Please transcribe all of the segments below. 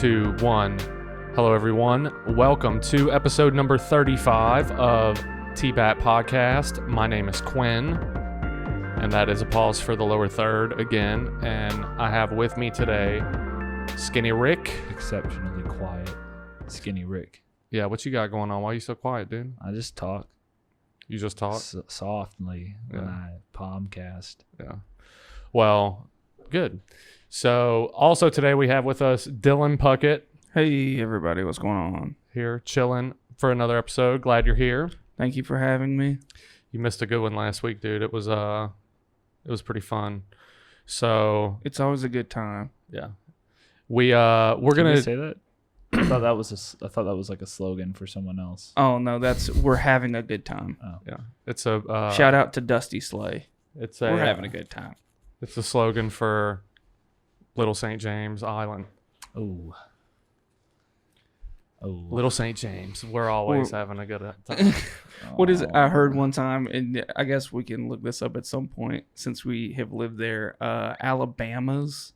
2, 1. Hello, everyone. Welcome to episode number 35 of TBAT podcast. My name is Quinn, and that is a pause for the lower third again. And I have with me today Skinny Rick. Exceptionally quiet, Skinny Rick. Yeah, what you got going on? Why are you so quiet, dude? I just talk. You just talk? Softly when I palmcast. Yeah. Well, good. So, also today we have with us Dylan Puckett. Hey everybody, what's going on? Here, chilling for another episode. Glad you're here. Thank you for having me. You missed a good one last week, dude. It was pretty fun. So It's always a good time. yeah, we're Can gonna you say that? I thought that was like a slogan for someone else. Oh no, we're having a good time. Oh. yeah. It's a Shout out to Dusty Slay. we're We're having a good time. It's a slogan for Little St. James Island. Oh. Little St. James. We're always having a good time. What is it? I heard one time, and I guess we can look this up at some point since we have lived there. Alabama's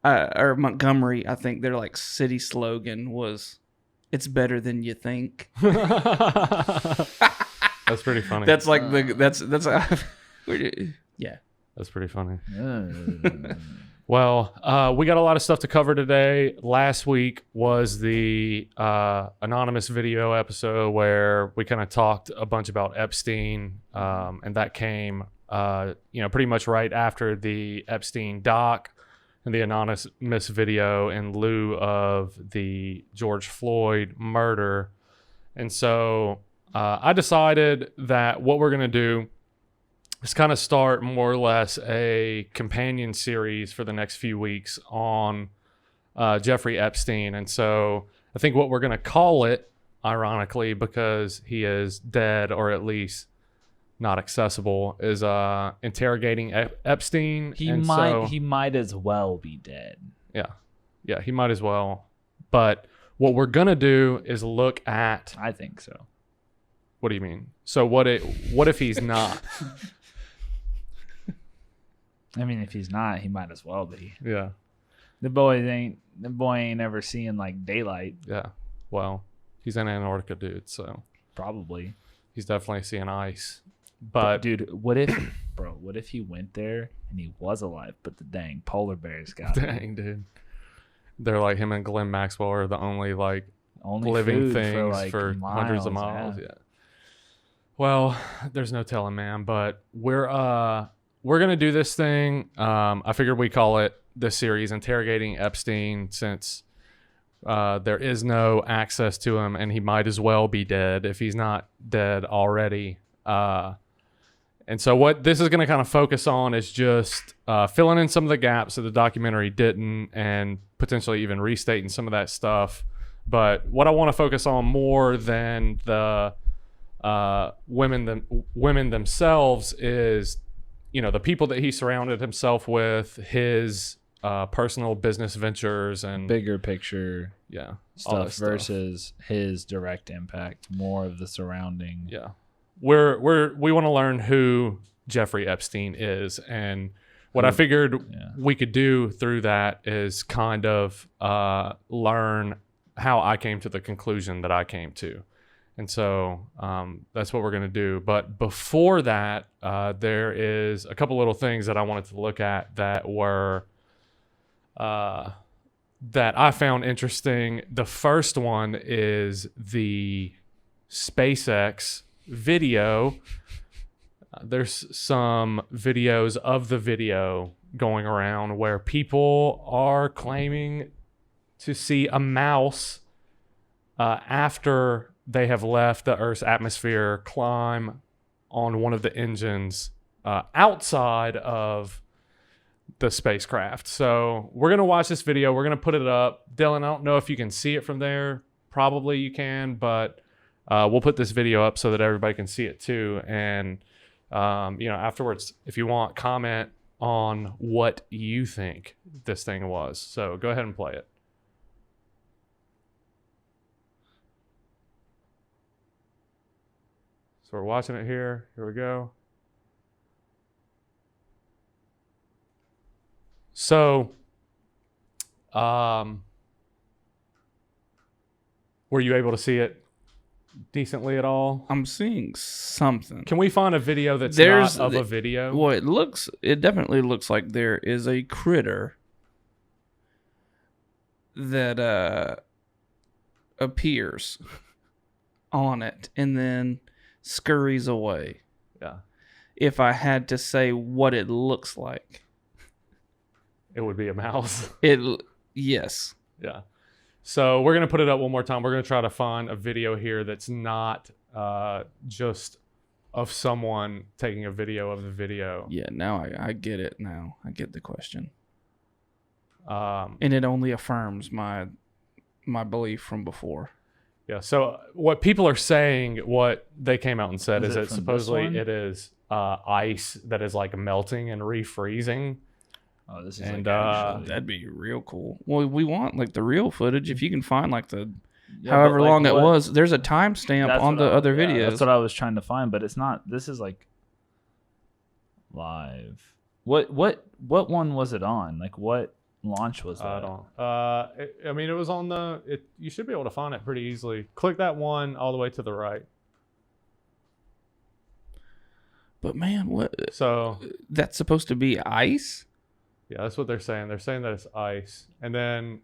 or Montgomery, I think their like city slogan was "It's better than you think." That's pretty funny. That's like that's yeah. That's pretty funny. Uh, Well, we got a lot of stuff to cover today. Last week was the anonymous video episode where we kind of talked a bunch about Epstein, and that came, pretty much right after the Epstein doc and the anonymous video in lieu of the George Floyd murder. And so I decided that what we're going to do is kind of start more or less a companion series for the next few weeks on Jeffrey Epstein. And so I think what we're going to call it, ironically, because he is dead or at least not accessible, is Interrogating Epstein. he might as well be dead. Yeah, he might as well. But what we're going to do is look at... I think so. What do you mean? So what if he's not? I mean, if he's not, he might as well be. Yeah. The boy ain't ever seeing like daylight. Yeah. Well, he's in Antarctica, dude, so Probably. he's definitely seeing ice. But dude, what if he went there and he was alive, but the dang polar bears got him? dang, dude. They're like him and Glenn Maxwell are the only like Only living food things for miles, hundreds of miles. Yeah. Well, there's no telling, man, but we're gonna do this thing. I figured we call it this series Interrogating Epstein since there is no access to him and he might as well be dead if he's not dead already. And so what this is going to kind of focus on is just filling in some of the gaps that the documentary didn't and potentially even restating some of that stuff. But what I want to focus on more than the women themselves is, the people that he surrounded himself with, his personal business ventures and bigger picture all stuff versus his direct impact, more of the surrounding. Yeah. We want to learn who Jeffrey Epstein is, and what I figured we could do through that is kind of learn how I came to the conclusion that I came to. And so that's what we're going to do. But before that, there is a couple little things that I wanted to look at that were that I found interesting. The first one is the SpaceX video. There's some videos of the video going around where people are claiming to see a mouse after they have left the Earth's atmosphere climb on one of the engines outside of the spacecraft. So we're going to watch this video. We're going to put it up. Dylan, I don't know if you can see it from there. Probably you can, but we'll put this video up so that everybody can see it too. And, afterwards, if you want, comment on what you think this thing was. So go ahead and play it. So we're watching it here. Here we go. So Were you able to see it decently at all? I'm seeing something. Can we find a video that's not of a video? Well, it definitely looks like there is a critter that appears on it and then scurries away. Yeah. If I had to say what it looks like, It would be a mouse. Yes. Yeah. So we're going to put it up one more time. We're going to try to find a video here that's not just of someone taking a video of the video. Yeah, now I get it now. I get the question. And it only affirms my belief from before. Yeah. So what people are saying, what they came out and said is that from supposedly it is ice that is like melting and refreezing. Oh, this is And, that'd be real cool. Well, we want like the real footage. If you can find like the Yeah, however but, like, long it what- was, there's a timestamp That's on what the other yeah, videos. That's what I was trying to find, but it's not. This is like live. What one was it on? Like what launch was that? I don't. I mean, it was on the. You should be able to find it pretty easily. Click that one all the way to the right. But man, what? So That's supposed to be ice? yeah, that's what they're saying. They're saying that it's ice, and then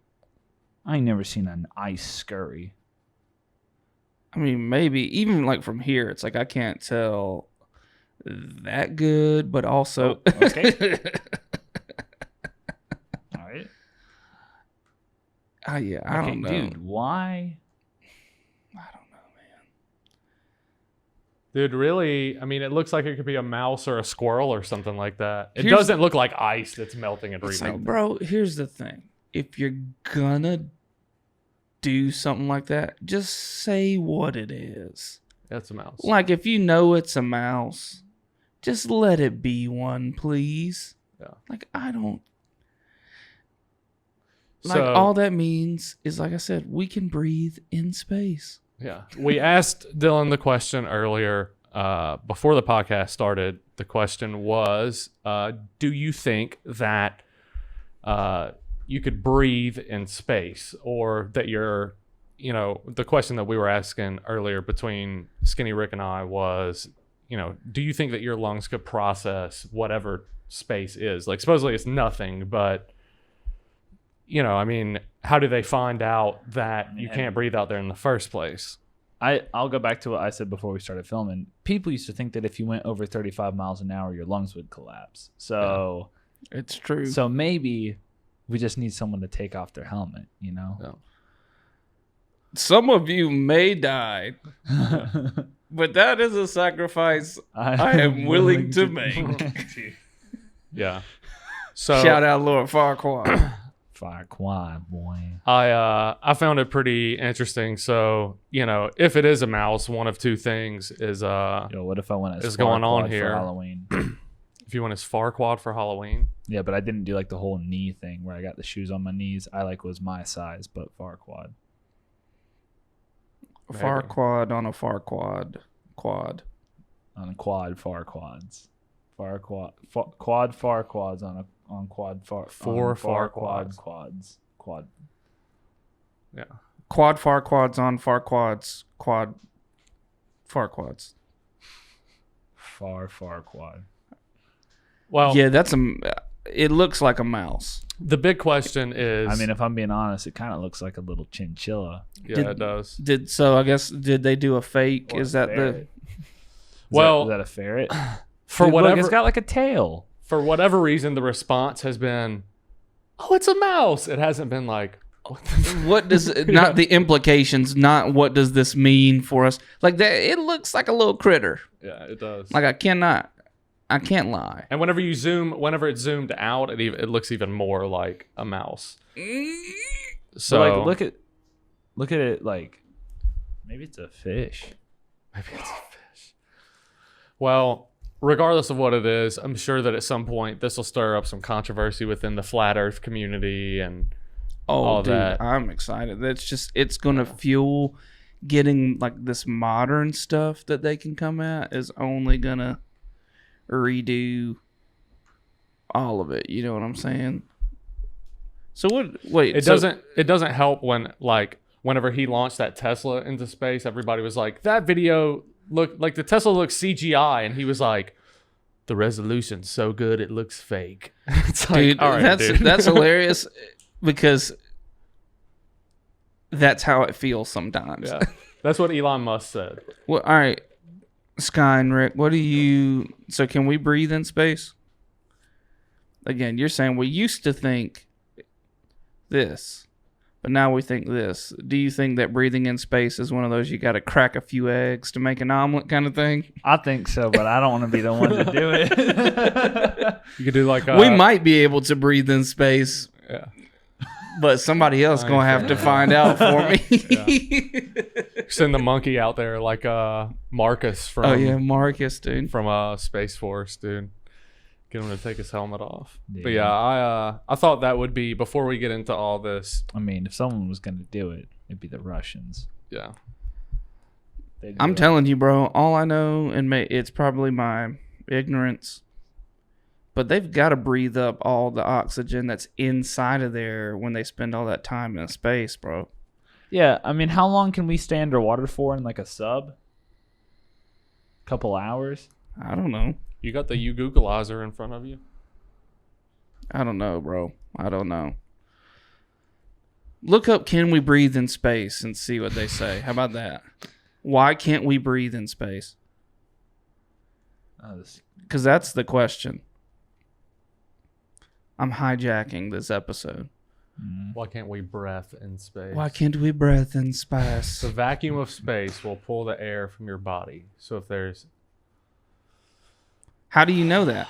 I ain't never seen an ice scurry. I mean, maybe even like from here, it's like I can't tell that good, but also Okay. All right. yeah, I don't know. Dude, why? I don't know, man. dude, really, I mean, it looks like it could be a mouse or a squirrel or something like that. It Here's- doesn't look like ice that's melting and It's remelting. like, bro, here's the thing. If you're gonna do something like that, just say what it is. That's a mouse. Like, if you know it's a mouse, just let it be one, please. Yeah. Like, I don't. Like, So- all that means is, like I said, we can breathe in space. Yeah. We asked Dylan the question earlier before the podcast started. The question was, do you think that you could breathe in space, or that you're, the question that we were asking earlier between Skinny Rick and I was, do you think that your lungs could process whatever space is? Like, supposedly it's nothing, but, I mean, how do they find out that you can't breathe out there in the first place? I'll go back to what I said before we started filming. People used to think that if you went over 35 miles an hour, your lungs would collapse. So, It's true. so maybe we just need someone to take off their helmet, Yeah. Some of you may die, but that is a sacrifice I am willing to make. Yeah. So Shout out Lord Farquaad. Fire quad, boy. I found it pretty interesting. So, if it is a mouse, one of two things is Yo, what if I went as is going on Farquaad here. for Halloween? if you went as Farquaad for Halloween. Yeah, but I didn't do like the whole knee thing where I got the shoes on my knees. I was my size, but Farquaad. Farquaad on a Farquaad quad. On a quad Farquads. Quad Farquads on quad Four Farquad Farquads. quads. Quad. Yeah. Quad Farquads on Farquads. Quad Farquads. Farquad. Well, Yeah, it looks like a mouse. the big question is, I mean, if I'm being honest, it kind of looks like a little chinchilla. yeah, did- it does. I guess did they do a fake? Or Is a that ferret. Well, is that a ferret? For Dude, whatever look, it's got like a tail. for whatever reason, the response has been, "Oh, it's a mouse." It hasn't been like, what does not the implications? Not what does this mean for us? Like that, it looks like a little critter. yeah, it does. Like I can't lie. And whenever it's zoomed out, it looks even more like a mouse. So So like, look at it. Like maybe it's a fish. maybe it's a fish. Well, regardless of what it is, I'm sure that at some point this will stir up some controversy within the flat Earth community, and all Dude, that. I'm excited. It's gonna fuel getting like this modern stuff that they can come at is only gonna redo all of it. You know what I'm saying? So what? Wait, it doesn't help when like whenever he launched that Tesla into space, everybody was like, that video looked like the Tesla looks CGI. And he was like, the resolution's so good, it looks fake. It's like, Dude, all right, that's hilarious because that's how it feels sometimes. Yeah. That's what Elon Musk said. Well, all right, Sky and Rick, so can we breathe in space? Again, you're saying we used to think this, but now we think this. Do you think that breathing in space is one of those you got to crack a few eggs to make an omelet kind of thing? I think so, but I don't want to be the one to do it. You could do like We might be able to breathe in space, yeah. but somebody else going to have to find out for me. Send the monkey out there like Marcus from Marcus, dude. from Space Force, dude. Get him to take his helmet off. Yeah. But yeah, I thought that would be, before we get into all this. I mean, if someone was going to do it, it'd be the Russians. Yeah. I'm telling you, bro, all I know, and it's probably my ignorance, but they've got to breathe up all the oxygen that's inside of there when they spend all that time in space, bro. Yeah, I mean, how long can we stay underwater for in like a sub? Couple hours? I don't know. You got the Googleizer in front of you? I don't know, bro. I don't know. Look up "Can we breathe in space" and see what they say. How about that? Why can't we breathe in space? Because that's the question. I'm hijacking this episode. Why can't we breath in space? Why can't we breathe in space? The vacuum of space will pull the air from your body. So if there's... How do you know that?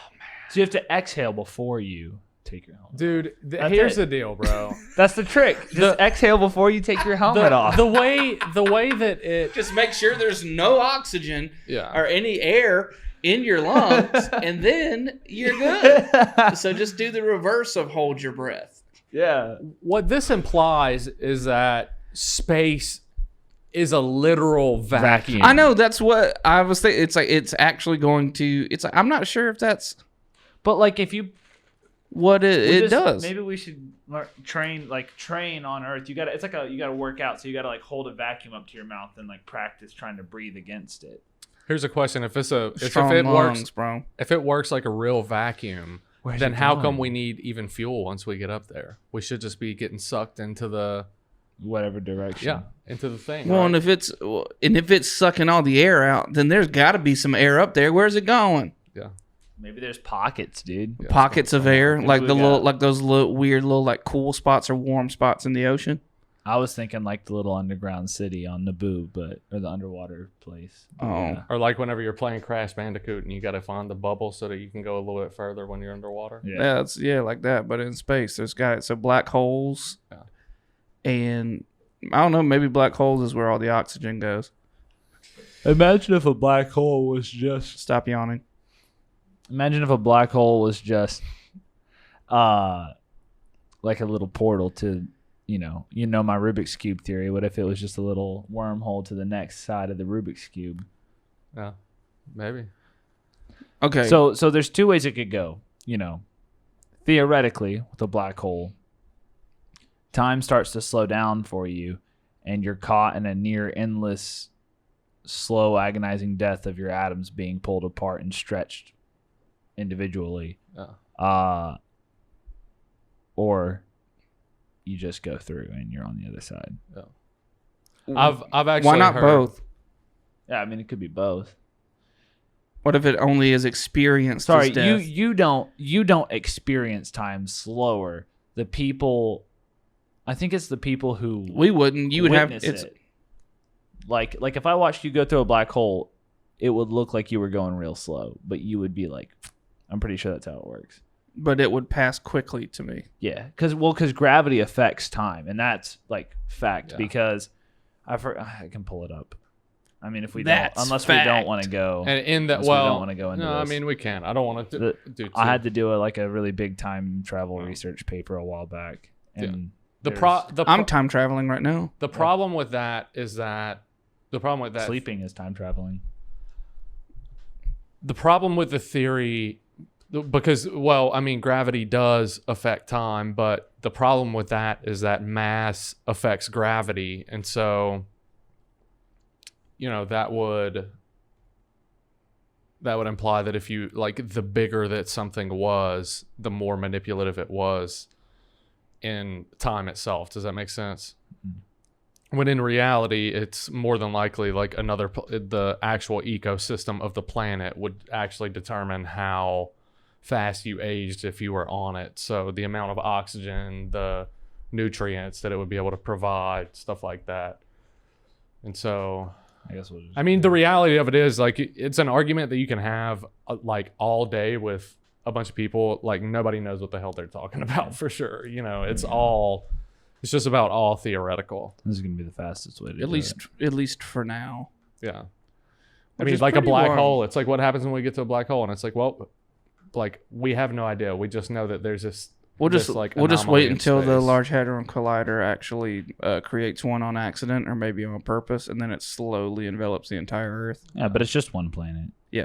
So you have to exhale before you take your helmet. Dude, here's the deal, bro. That's the trick. Just exhale before you take your helmet off. The way that it... Just make sure there's no oxygen Yeah. or any air in your lungs, and then you're good. So just do the reverse of hold your breath. Yeah. What this implies is that space is a literal vacuum. I know, that's what I was thinking. It's like it's actually going to. It's like, I'm not sure if that's. But like if you. What it does. Maybe we should train on Earth. You gotta. It's like you gotta work out. So you gotta like hold a vacuum up to your mouth and like practice trying to breathe against it. Here's a question: if it lungs, works, bro. If it works like a real vacuum. Where's then it how going? come we need even fuel once we get up there? We should just be getting sucked into the whatever direction. Into the thing. Well, right? and if it's sucking all the air out, then there's got to be some air up there. Where's it going? Yeah. Maybe there's pockets, dude. Yeah, pockets of air, like those little weird little like cool spots or warm spots in the ocean. I was thinking like the little underground city on Naboo, or the underwater place. Oh. Or like whenever you're playing Crash Bandicoot and you got to find the bubble so that you can go a little bit further when you're underwater. Yeah, like that, but in space. There's black holes. Yeah. And I don't know, maybe black holes is where all the oxygen goes. Imagine if a black hole was just... Stop yawning. Imagine if a black hole was just like a little portal to... You know my Rubik's Cube theory. What if it was just a little wormhole to the next side of the Rubik's Cube? Yeah, maybe. Okay. So there's two ways it could go. Theoretically, with a black hole, time starts to slow down for you, and you're caught in a near endless, slow, agonizing death of your atoms being pulled apart and stretched individually. Or you just go through and you're on the other side. Yeah. I've actually Why not heard, both? Yeah, I mean it could be both. What if it only is experienced? Sorry, as death? you don't experience time slower. The people, I think it's the people who we wouldn't. You would have it. Like if I watched you go through a black hole, it would look like you were going real slow, but you would be like, I'm pretty sure that's how it works. But it would pass quickly to me. Yeah, because gravity affects time, and that's like fact. Yeah. Because I can pull it up. I mean, if we don't, unless we don't want to go, and in that, we don't want to go into. No, this. I mean we can. I don't want to do. I had to do a really big time travel research paper a while back, and I'm time traveling right now. The problem with that is that sleeping is time traveling. The problem with the theory Because, well, I mean, gravity does affect time, but the problem with that is that mass affects gravity. And so, that would imply that if you, like, the bigger that something was, the more manipulative it was in time itself. Does that make sense? Mm-hmm. When in reality, it's more than likely like the actual ecosystem of the planet would actually determine how fast you aged if you were on it. So the amount of oxygen, the nutrients that it would be able to provide, stuff like that. And so, I mean, the reality of it is, like, it's an argument that you can have like all day with a bunch of people. Like, nobody knows what the hell they're talking about for sure. It's just about all theoretical. This is gonna be the fastest way to at least for now. Yeah. Which I mean, is like a pretty black wild. hole. It's like, what happens when we get to a black hole? And it's like, well, like, we have no idea. We just know that there's this. We'll just anomaly wait in until the space. Large Hadron Collider actually creates one on accident or maybe on purpose, and then it slowly envelops the entire Earth. Yeah, but it's just one planet. Yeah,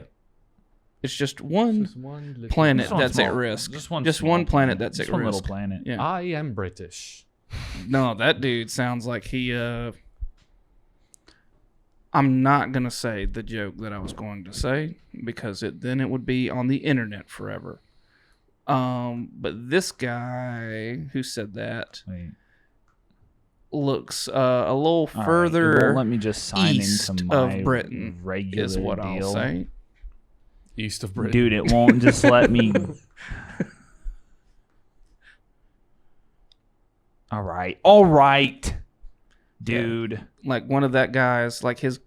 it's just one Just one little- planet Just one that's small- at risk. Just one Just small one planet that's Just at one risk. little planet. Yeah. I am British. No, that dude sounds like he. I'm not gonna say the joke that I was going to say because then it would be on the internet forever. But this guy who said that Wait. looks a little All right, it further won't let me just sign east into of my Britain regular is what deal. I'll say. East of Britain. Dude, it won't just let me. All right, dude. Like one of that guy's, like his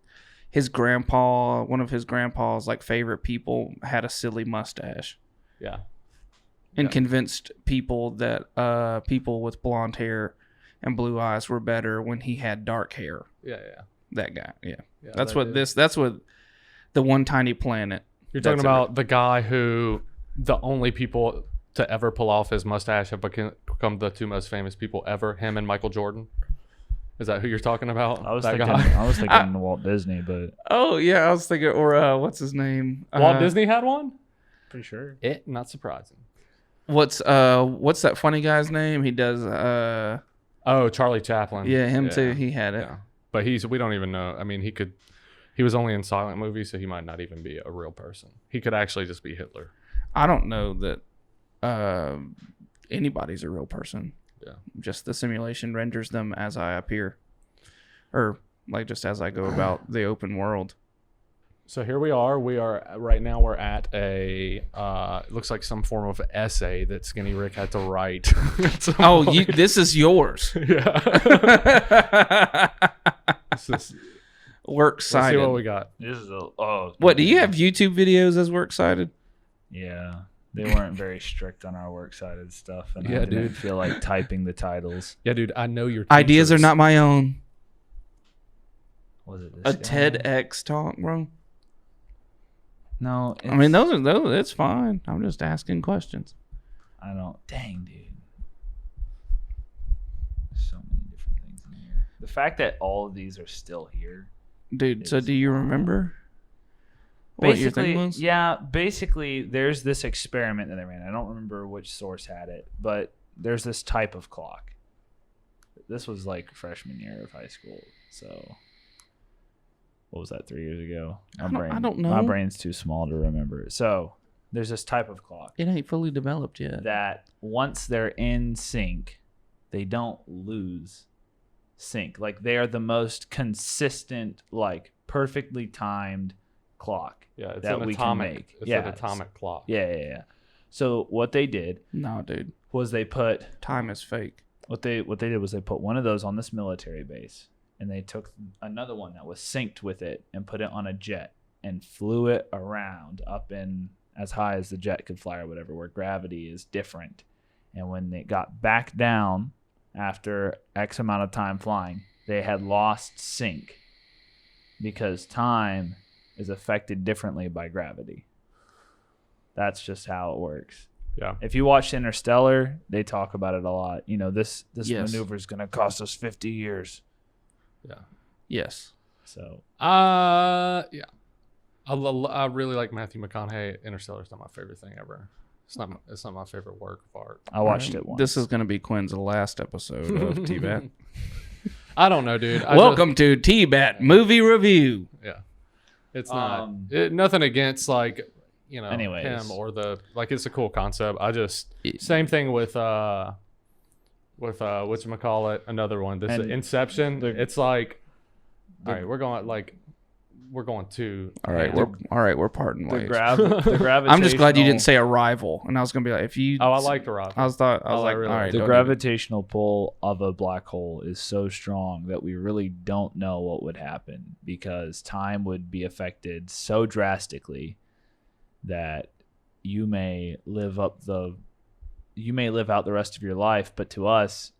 grandpa, one of his grandpa's like favorite people had a silly mustache. Yeah. And Yeah. convinced people that people with blonde hair and blue eyes were better when he had dark hair. Yeah. That guy, yeah. Yeah, That's that what is. That's what the one tiny planet. You're talking That's about the guy who the only people to ever pull off his mustache have become the two most famous people ever, him and Michael Jordan. Is that who you're talking about? I was That thinking, guy? I was thinking Walt Disney, but Oh yeah, I was thinking, or what's his name? Walt Disney had one? pretty sure. Not surprising. What's that funny guy's name? He does Oh, Charlie Chaplin. yeah, him too. He had it. Yeah. But we don't even know. I mean, he was only in silent movies, so he might not even be a real person. He could actually just be Hitler. I don't know that anybody's a real person. Yeah. Just the simulation renders them as I appear, or like just as I go about the open world. So here we are. Right now we're at a it looks like some form of essay that Skinny Rick had to write. at some Oh, point. this is yours. Yeah. Let's Works see cited. what we got. This is What, do you have YouTube videos as works cited? Yeah, they weren't very strict on our works cited stuff, and Yeah, I didn't dude. feel like typing the titles. Yeah, dude, I know your Ideas are teachers. not my own. Was it A this guy? TEDx talk, bro. No, I mean, those. It's fine. I'm just asking questions. I don't. Dang, dude. There's so many different things in here. The fact that all of these are still here. Dude, so It's do you wild. remember what your Basically, thing was? yeah. Basically, there's this experiment that they ran. I don't remember which source had it, but there's this type of clock. This was like freshman year of high school. So, what was that? 3 years ago? I don't know. My brain's too small to remember. So, there's this type of clock It ain't fully developed yet. that once they're in sync, they don't lose sync. Like they are the most consistent, like perfectly timed clock. Yeah, it's that an we can atomic. make. It's Yeah, an atomic clock. Yeah. So what they did No, dude. was they put Time is fake. what they did was they put one of those on this military base, and they took another one that was synced with it and put it on a jet and flew it around up in as high as the jet could fly or whatever, where gravity is different. And when it got back down after X amount of time flying, they had lost sync because time is affected differently by gravity. That's just how it works. Yeah. If you watch Interstellar, they talk about it a lot. You know, this Yes. maneuver is going to cost us 50 years. Yeah. Yes. So, Yeah. I really like Matthew McConaughey. Interstellar's not my favorite thing ever. It's not my favorite work of art. I watched it once. This is going to be Quinn's last episode of TBAT. I don't know, dude. Welcome to TBAT movie review. Yeah, it's not nothing against Anyways. him or it's a cool concept. Same thing with whatchamacallit, another one. This is Inception. It's like, all right, we're going to. All right, we're parting ways. The gravitational. I'm just glad you didn't say Arrival, and I was gonna be like, if you. Oh, I liked Arrival. I was like, all right. The gravitational pull of a black hole is so strong that we really don't know what would happen, because time would be affected so drastically that you may live out the rest of your life, but to us,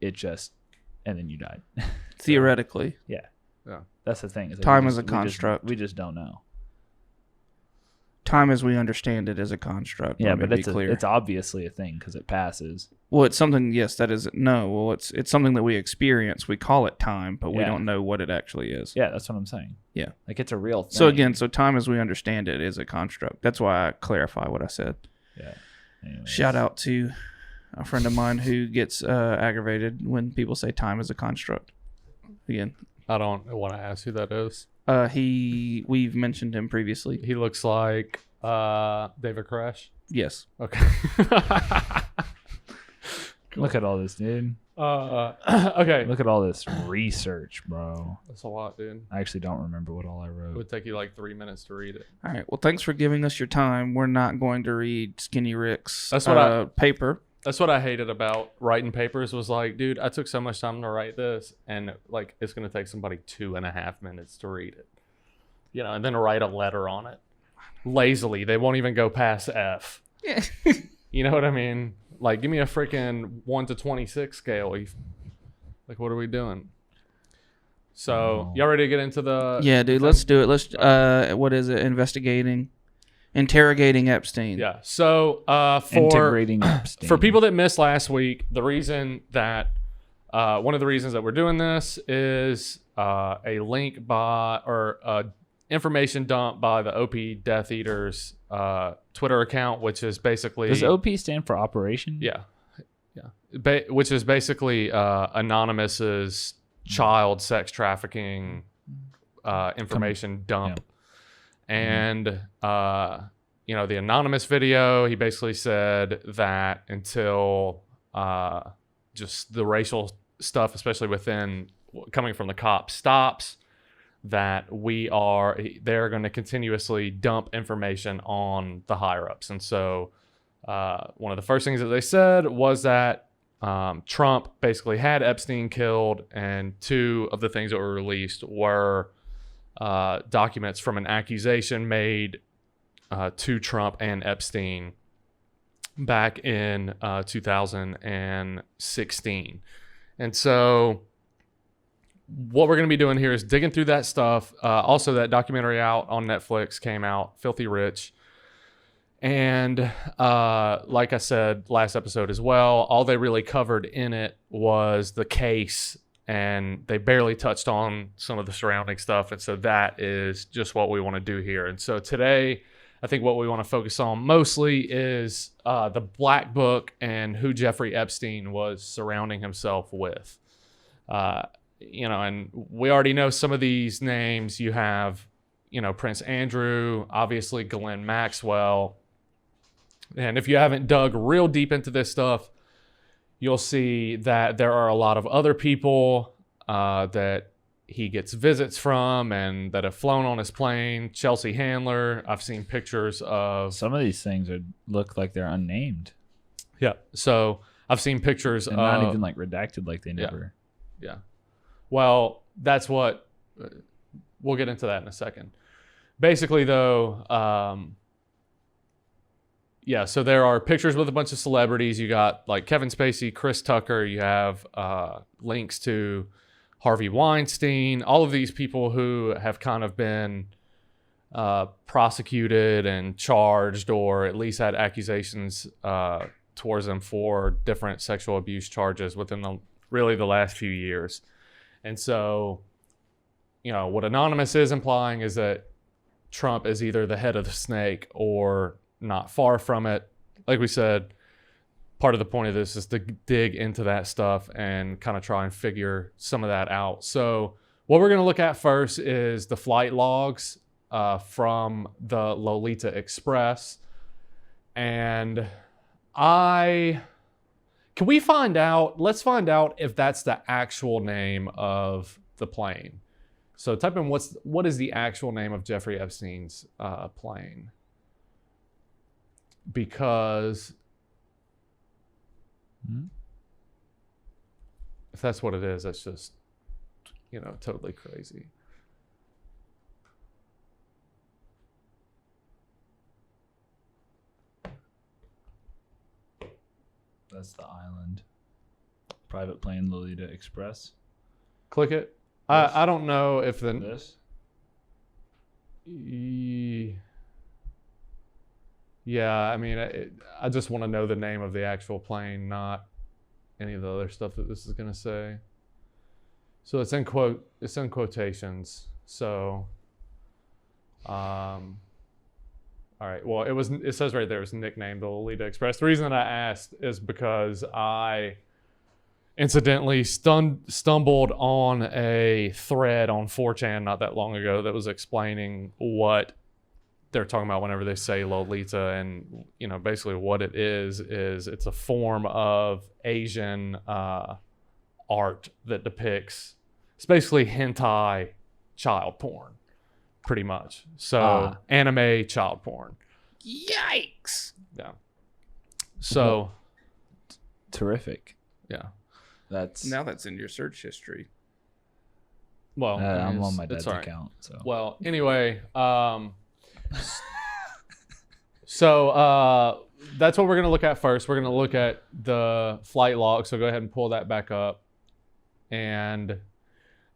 and then you died. Theoretically. Yeah. Yeah. That's the thing. Time is a construct. We just don't know. Time as we understand it is a construct. Yeah, but it's obviously a thing because it passes. Well, it's something. Yes, that is no. Well, it's something that we experience. We call it time, but we don't know what it actually is. Yeah, that's what I'm saying. Yeah, like it's a real thing. So again, time as we understand it is a construct. That's why I clarify what I said. Yeah. Anyways. Shout out to a friend of mine who gets aggravated when people say time is a construct. Again, I don't want to ask who that is. We've mentioned him previously. He looks like David Koresh. Yes. Okay. Cool. Look at all this, dude. Okay. Look at all this research, bro. That's a lot, dude. I actually don't remember what all I wrote. It would take you like 3 minutes to read it. All right. Well, thanks for giving us your time. We're not going to read Skinny Rick's paper. That's what I hated about writing papers was like, dude, I took so much time to write this, and like it's going to take somebody 2.5 minutes to read it. And then write a letter on it. Lazily. They won't even go past F. Yeah. You know what I mean? Like, give me a freaking 1 to 26 scale. Like, what are we doing? So, y'all ready to get into the... Yeah, dude, let's do it. Let's, what is it? Interrogating Epstein. Yeah. So, Integrating Epstein. For people that missed last week, the reason that... one of the reasons that we're doing this is a link by... or information dump by the OP Death Eaters Twitter account, which is basically... Does OP stand for Operation? Yeah. Which is basically Anonymous's child sex trafficking information dump. Yeah. And, the Anonymous video, he basically said that until just the racial stuff, especially coming from the cops, stops, that they're going to continuously dump information on the higher ups. And so one of the first things that they said was that Trump basically had Epstein killed, and two of the things that were released were documents from an accusation made to Trump and Epstein back in 2016. And so what we're going to be doing here is digging through that stuff. Also, that documentary out on Netflix came out, Filthy Rich. And like I said last episode as well, all they really covered in it was the case, and they barely touched on some of the surrounding stuff. And so that is just what we want to do here. And so today, I think what we want to focus on mostly is the Black Book and who Jeffrey Epstein was surrounding himself with. And we already know some of these names. You have, Prince Andrew, obviously Ghislaine Maxwell. And if you haven't dug real deep into this stuff, you'll see that there are a lot of other people that he gets visits from and that have flown on his plane. Chelsea Handler, I've seen pictures of. Some of these things look like they're unnamed. Yeah. So I've seen pictures and not even like redacted, like they never. Yeah. Well, that's what we'll get into that in a second. Basically, though, so there are pictures with a bunch of celebrities. You got like Kevin Spacey, Chris Tucker. You have links to Harvey Weinstein. All of these people who have kind of been prosecuted and charged, or at least had accusations towards them for different sexual abuse charges within the last few years. And so, what Anonymous is implying is that Trump is either the head of the snake or not far from it. like we said, part of the point of this is to dig into that stuff and kind of try and figure some of that out. So what we're going to look at first is the flight logs from the Lolita Express. And let's find out if that's the actual name of the plane. So type in what is the actual name of Jeffrey Epstein's plane? Because if that's what it is, that's just, totally crazy. That's the island. Private plane Lolita Express. Click it. I don't know if This? Yeah, I mean, I just want to know the name of the actual plane, not any of the other stuff that this is going to say. So it's in quotations. So, all right. Well, it says right there, it's nicknamed the Lolita Express. The reason that I asked is because I incidentally stumbled on a thread on 4chan not that long ago that was explaining what they're talking about whenever they say Lolita, and basically what it is it's a form of Asian art that depicts, it's basically hentai child porn, pretty much. So anime child porn. Yikes! Yeah. So terrific. Yeah. That's in your search history. Well, I'm on my dad's right. account. So Well, anyway, so that's what we're going to look at first. We're going to look at the flight log. So go ahead and pull that back up. And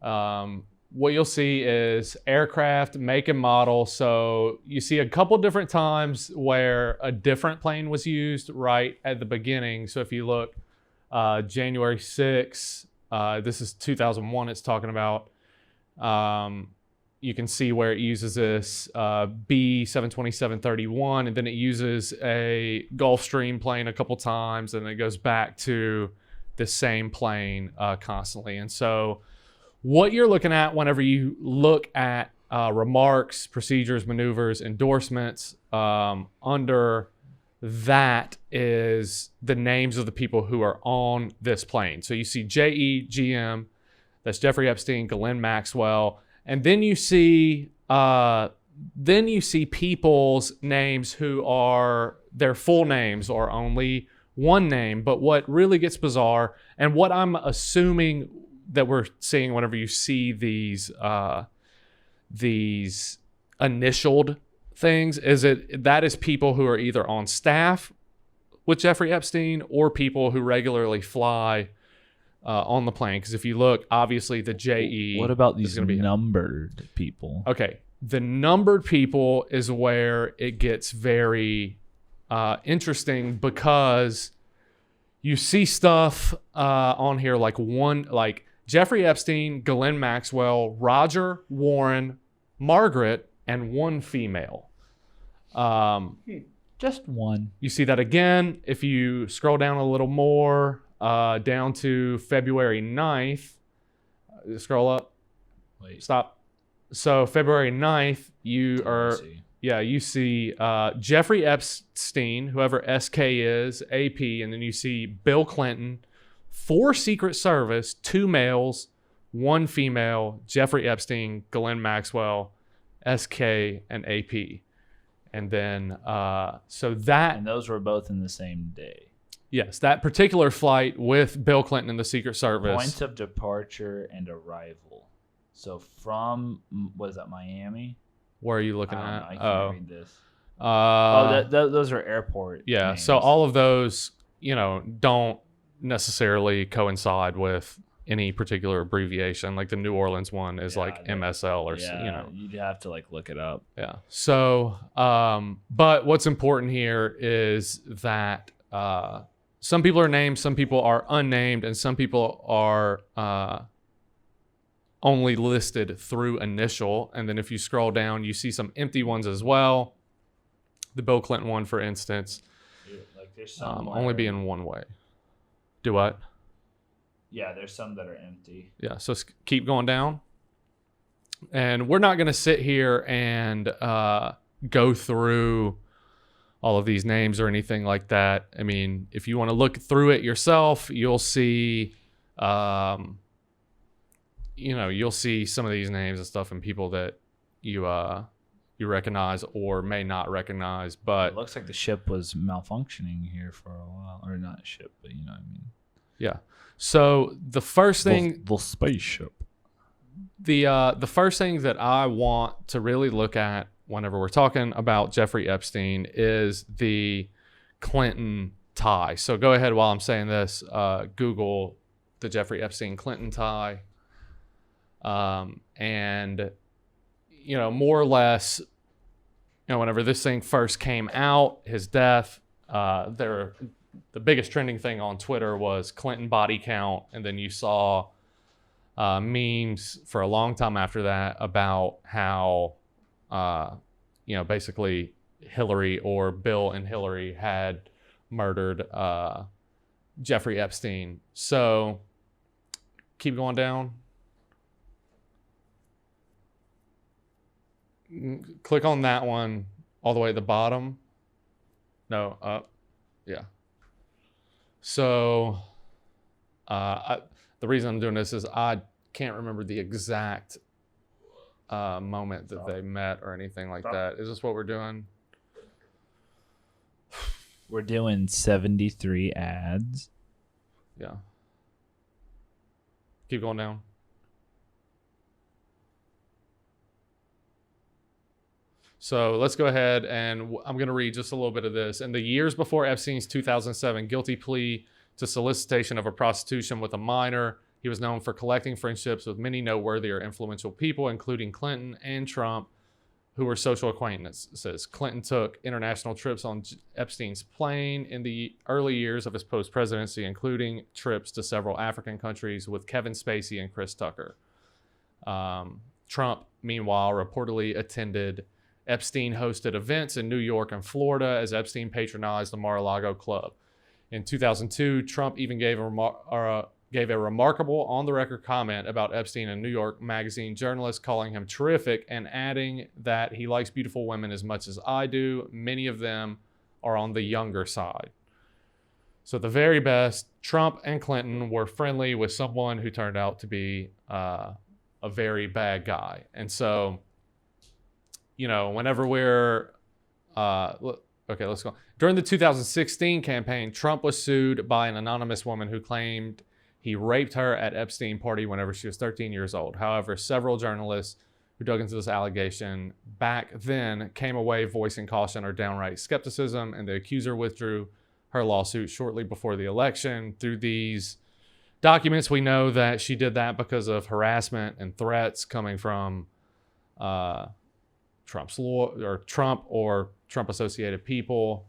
what you'll see is aircraft, make and model. So you see a couple different times where a different plane was used right at the beginning. So if you look, January 6th, this is 2001 it's talking about. You can see where it uses this B-727-31, and then it uses a Gulfstream plane a couple times, and it goes back to the same plane constantly. And so what you're looking at whenever you look at remarks, procedures, maneuvers, endorsements, under that is the names of the people who are on this plane. So you see JEGM, that's Jeffrey Epstein, Ghislaine Maxwell. And then you see people's names who are their full names or only one name. But what really gets bizarre, and what I'm assuming that we're seeing whenever you see these initialed things, is that is people who are either on staff with Jeffrey Epstein or people who regularly fly on the plane. Because if you look, obviously the JE. What about these numbered people? Okay, the numbered people is where it gets very interesting, because you see stuff on here like Jeffrey Epstein, Ghislaine Maxwell, Roger, Warren, Margaret, and one female. Just one. You see that again if you scroll down a little more. Down to February 9th. Scroll up. Wait. Stop. So February 9th, you see Jeffrey Epstein, whoever SK is, AP, and then you see Bill Clinton, 4 Secret Service, 2 males, 1 female, Jeffrey Epstein, Ghislaine Maxwell, SK, and AP. And then, and those were both in the same day. Yes, that particular flight with Bill Clinton and the Secret Service. Points of departure and arrival. So from, was that Miami? Where are you looking at? I can't read this. Those are airport Yeah, names. so all of those, don't necessarily coincide with any particular abbreviation. Like the New Orleans one is MSL or, you'd have to look it up. Yeah. So, but what's important here is that some people are named, some people are unnamed, and some people are only listed through initial. And then if you scroll down, you see some empty ones as well. The Bill Clinton one, for instance. There's some only being one way. Do what? Yeah, there's some that are empty. Yeah, so keep going down. And we're not going to sit here and go through all of these names or anything like that. I mean, if you want to look through it yourself, you'll see, you'll see some of these names and stuff and people that you recognize or may not recognize. But It looks like the ship was malfunctioning here for a while, or not ship, but you know what I mean. yeah. So the first thing, the spaceship. the first thing that I want to really look at whenever we're talking about Jeffrey Epstein is the Clinton tie. So go ahead while I'm saying this, Google the Jeffrey Epstein Clinton tie. And, more or less, whenever this thing first came out, his death, the biggest trending thing on Twitter was Clinton body count. And then you saw memes for a long time after that about how, basically Hillary or Bill and Hillary had murdered Jeffrey Epstein. So keep going down. Click on that one all the way at the bottom. No, up. Yeah. So the reason I'm doing this is I can't remember the exact moment that they met or anything like that. Is this what we're doing? We're doing 73 ads. Yeah. Keep going down. So let's go ahead and I'm going to read just a little bit of this. In the years before Epstein's 2007 guilty plea to solicitation of a prostitution with a minor, he was known for collecting friendships with many noteworthy or influential people, including Clinton and Trump, who were social acquaintances. Clinton took international trips on Epstein's plane in the early years of his post-presidency, including trips to several African countries with Kevin Spacey and Chris Tucker. Trump, meanwhile, reportedly attended Epstein hosted events in New York and Florida as Epstein patronized the Mar-a-Lago club. In 2002, Trump even gave a remarkable on-the-record comment about Epstein in New York Magazine journalist, calling him terrific and adding that he likes beautiful women as much as I do. Many of them are on the younger side. So at the very best, Trump and Clinton were friendly with someone who turned out to be a very bad guy. And so, whenever we're... Okay, let's go. During the 2016 campaign, Trump was sued by an anonymous woman who claimed he raped her at Epstein party whenever she was 13 years old. However, several journalists who dug into this allegation back then came away voicing caution or downright skepticism, and the accuser withdrew her lawsuit shortly before the election. Through these documents, we know that she did that because of harassment and threats coming from Trump or Trump-associated people.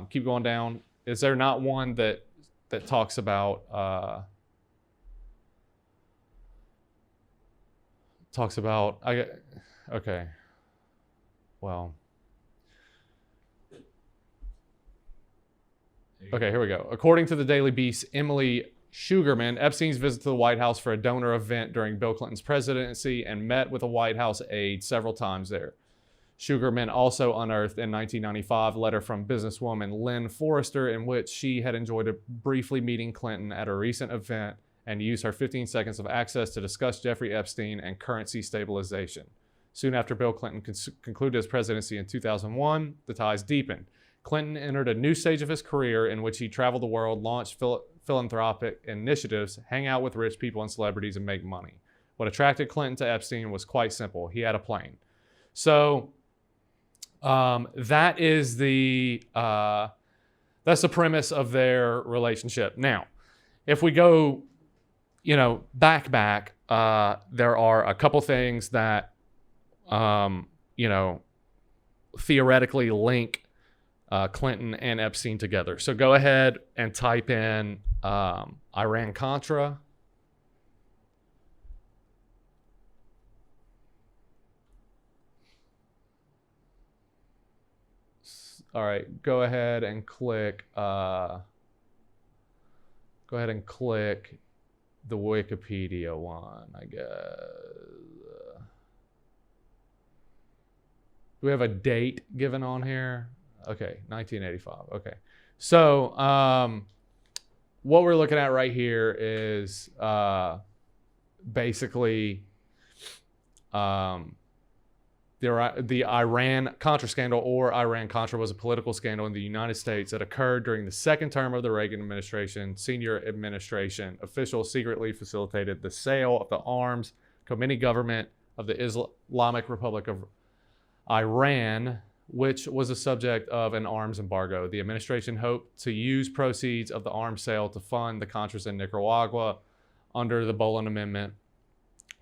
Keep going down. Is there not one that talks about okay. Well. Okay, here we go. According to the Daily Beast, Emily Sugarman, Epstein's visit to the White House for a donor event during Bill Clinton's presidency and met with a White House aide several times there. Sugarman also unearthed in 1995 a letter from businesswoman Lynn Forrester in which she had enjoyed briefly meeting Clinton at a recent event and used her 15 seconds of access to discuss Jeffrey Epstein and currency stabilization. Soon after Bill Clinton concluded his presidency in 2001, the ties deepened. Clinton entered a new stage of his career in which he traveled the world, launched philanthropic initiatives, hang out with rich people and celebrities, and make money. What attracted Clinton to Epstein was quite simple. He had a plane. So that is that's the premise of their relationship. Now, if we go, back, there are a couple things that, theoretically link Clinton and Epstein together. So go ahead and type in Iran-Contra. All right, go ahead and click the Wikipedia one, I guess. Do we have a date given on here? Okay, 1985. Okay. So, what we're looking at right here is basically the Iran-Contra scandal, or Iran-Contra, was a political scandal in the United States that occurred during the second term of the Reagan administration. Senior administration officials secretly facilitated the sale of the arms Khomeini government of the Islamic Republic of Iran, which was the subject of an arms embargo. The administration hoped to use proceeds of the arms sale to fund the Contras in Nicaragua under the Boland Amendment.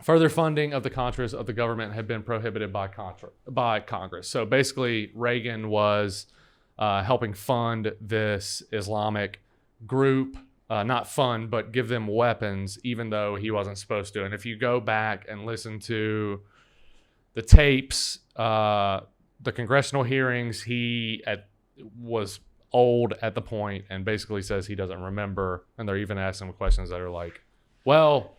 Further funding of the Contras of the government had been prohibited by Congress. So basically, Reagan was helping fund this Islamic group, not fund, but give them weapons, even though he wasn't supposed to. And if you go back and listen to the tapes, the congressional hearings, he was old at the point and basically says he doesn't remember. And they're even asking him questions that are like, well,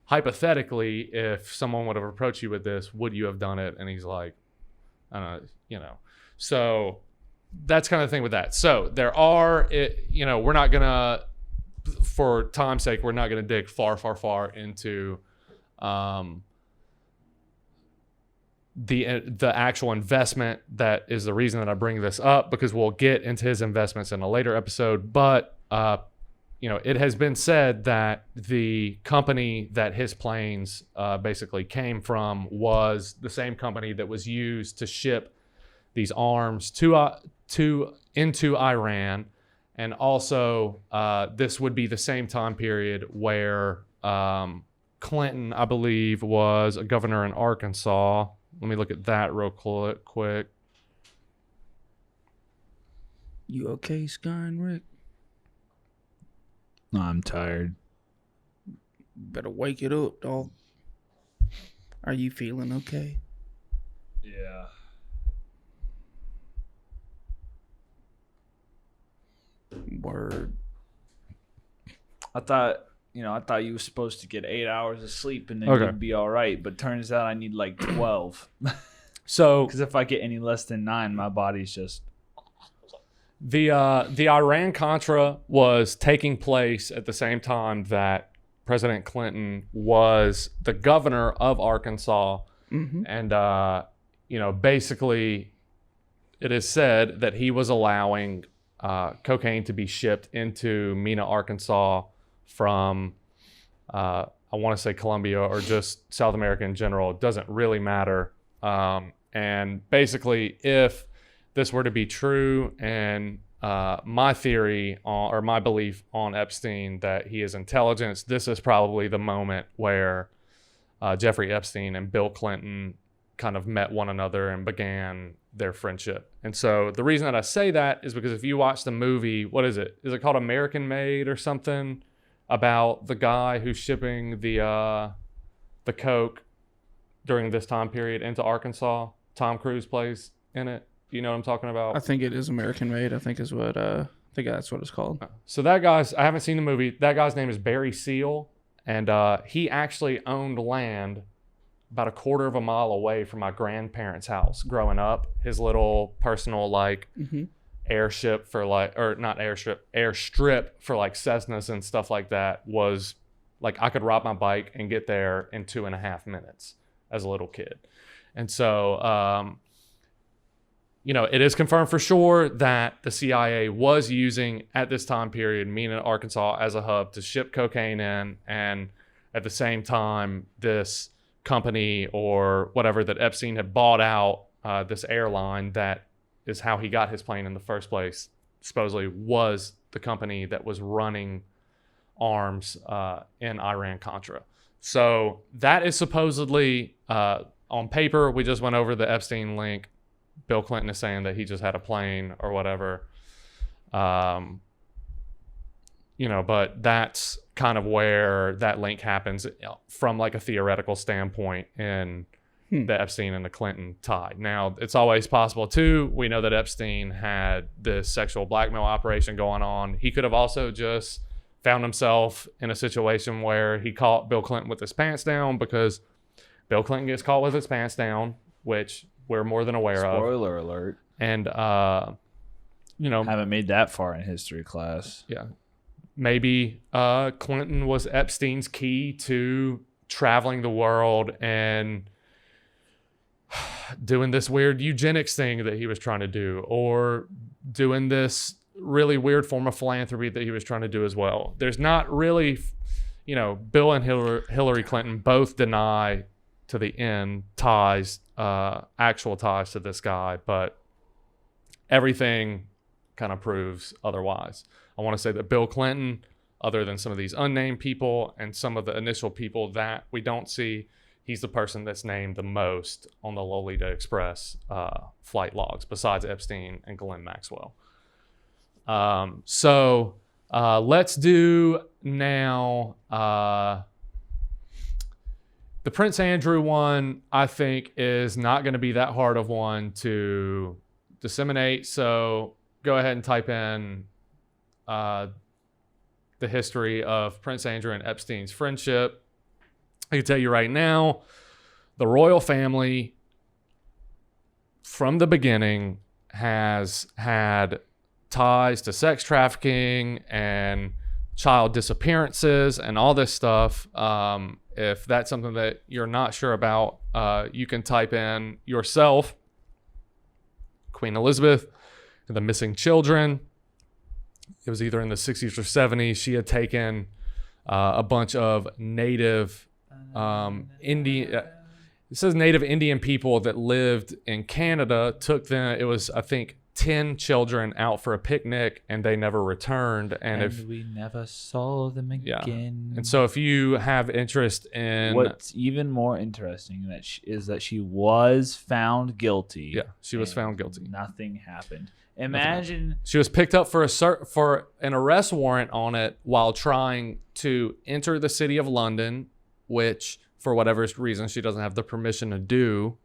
hypothetically, if someone would have approached you with this, would you have done it? And he's like, I don't know, you know. So that's kind of the thing with that. So there are, we're not going to, for time's sake, we're not going to dig far into the actual investment. That is the reason that I bring this up, because we'll get into his investments in a later episode. But it has been said that the company that his planes basically came from was the same company that was used to ship these arms into Iran. And also, this would be the same time period where Clinton, I believe, was a governor in Arkansas. Let me look at that real quick. You okay, Sky and Rick? No, I'm tired. Better wake it up, dog. Are you feeling okay? Yeah. Word. I thought you were supposed to get 8 hours of sleep and then Okay. you'd be all right. But turns out I need like 12. So Because if I get any less than 9, my body's just... the Iran-Contra was taking place at the same time that President Clinton was the governor of Arkansas. Mm-hmm. And, basically it is said that he was allowing cocaine to be shipped into Mena, Arkansas from, I want to say Colombia or just South America in general. It doesn't really matter. And basically, if this were to be true, and my theory or my belief on Epstein, that he is intelligence, this is probably the moment where Jeffrey Epstein and Bill Clinton kind of met one another and began their friendship. And so the reason that I say that is because if you watch the movie, what is it? Is it called American Made or something? About the guy who's shipping the coke during this time period into Arkansas. Tom Cruise plays in it. Do you know what I'm talking about? I think it is American Made. I think that's what it's called. So that guy's, I haven't seen the movie. That guy's name is Barry Seal, and he actually owned land about a quarter of a mile away from my grandparents' house growing up. His little personal airstrip for like Cessnas and stuff like that was like, I could ride my bike and get there in 2.5 minutes as a little kid. And so, it is confirmed for sure that the CIA was using, at this time period, Mena, Arkansas as a hub to ship cocaine in. And at the same time, this company or whatever that Epstein had bought out, this airline that is how he got his plane in the first place, supposedly was the company that was running arms in Iran-Contra. So that is supposedly, on paper, we just went over the Epstein link. Bill Clinton is saying that he just had a plane or whatever. But that's kind of where that link happens from like a theoretical standpoint in the Epstein and the Clinton tie. Now, it's always possible, too. We know that Epstein had this sexual blackmail operation going on. He could have also just found himself in a situation where he caught Bill Clinton with his pants down, because Bill Clinton gets caught with his pants down, which we're more than aware of. Spoiler alert. And, haven't made that far in history class. Yeah. Maybe Clinton was Epstein's key to traveling the world and doing this weird eugenics thing that he was trying to do, or doing this really weird form of philanthropy that he was trying to do as well. There's not really, Bill and Hillary Clinton both deny to the end actual ties to this guy, but everything kind of proves otherwise. I want to say that Bill Clinton, other than some of these unnamed people and some of the initial people that we don't see, he's the person that's named the most on the Lolita Express flight logs, besides Epstein and Ghislaine Maxwell. So let's do now the Prince Andrew one. I think is not going to be that hard of one to disseminate. So go ahead and type in the history of Prince Andrew and Epstein's friendship. I can tell you right now, the royal family from the beginning has had ties to sex trafficking and child disappearances and all this stuff. If that's something that you're not sure about, you can type in yourself, Queen Elizabeth, and the missing children. It was either in the 60s or 70s. She had taken a bunch of native Indian. It says native Indian people that lived in Canada took them. It was, I think, 10 children out for a picnic, and they never returned. And we never saw them again. Yeah. And so, if you have interest in what's even more interesting is that she was found guilty. Yeah, she was found guilty. Nothing happened. Imagine she was picked up for an arrest warrant on it while trying to enter the city of London, which for whatever reason she doesn't have the permission to do.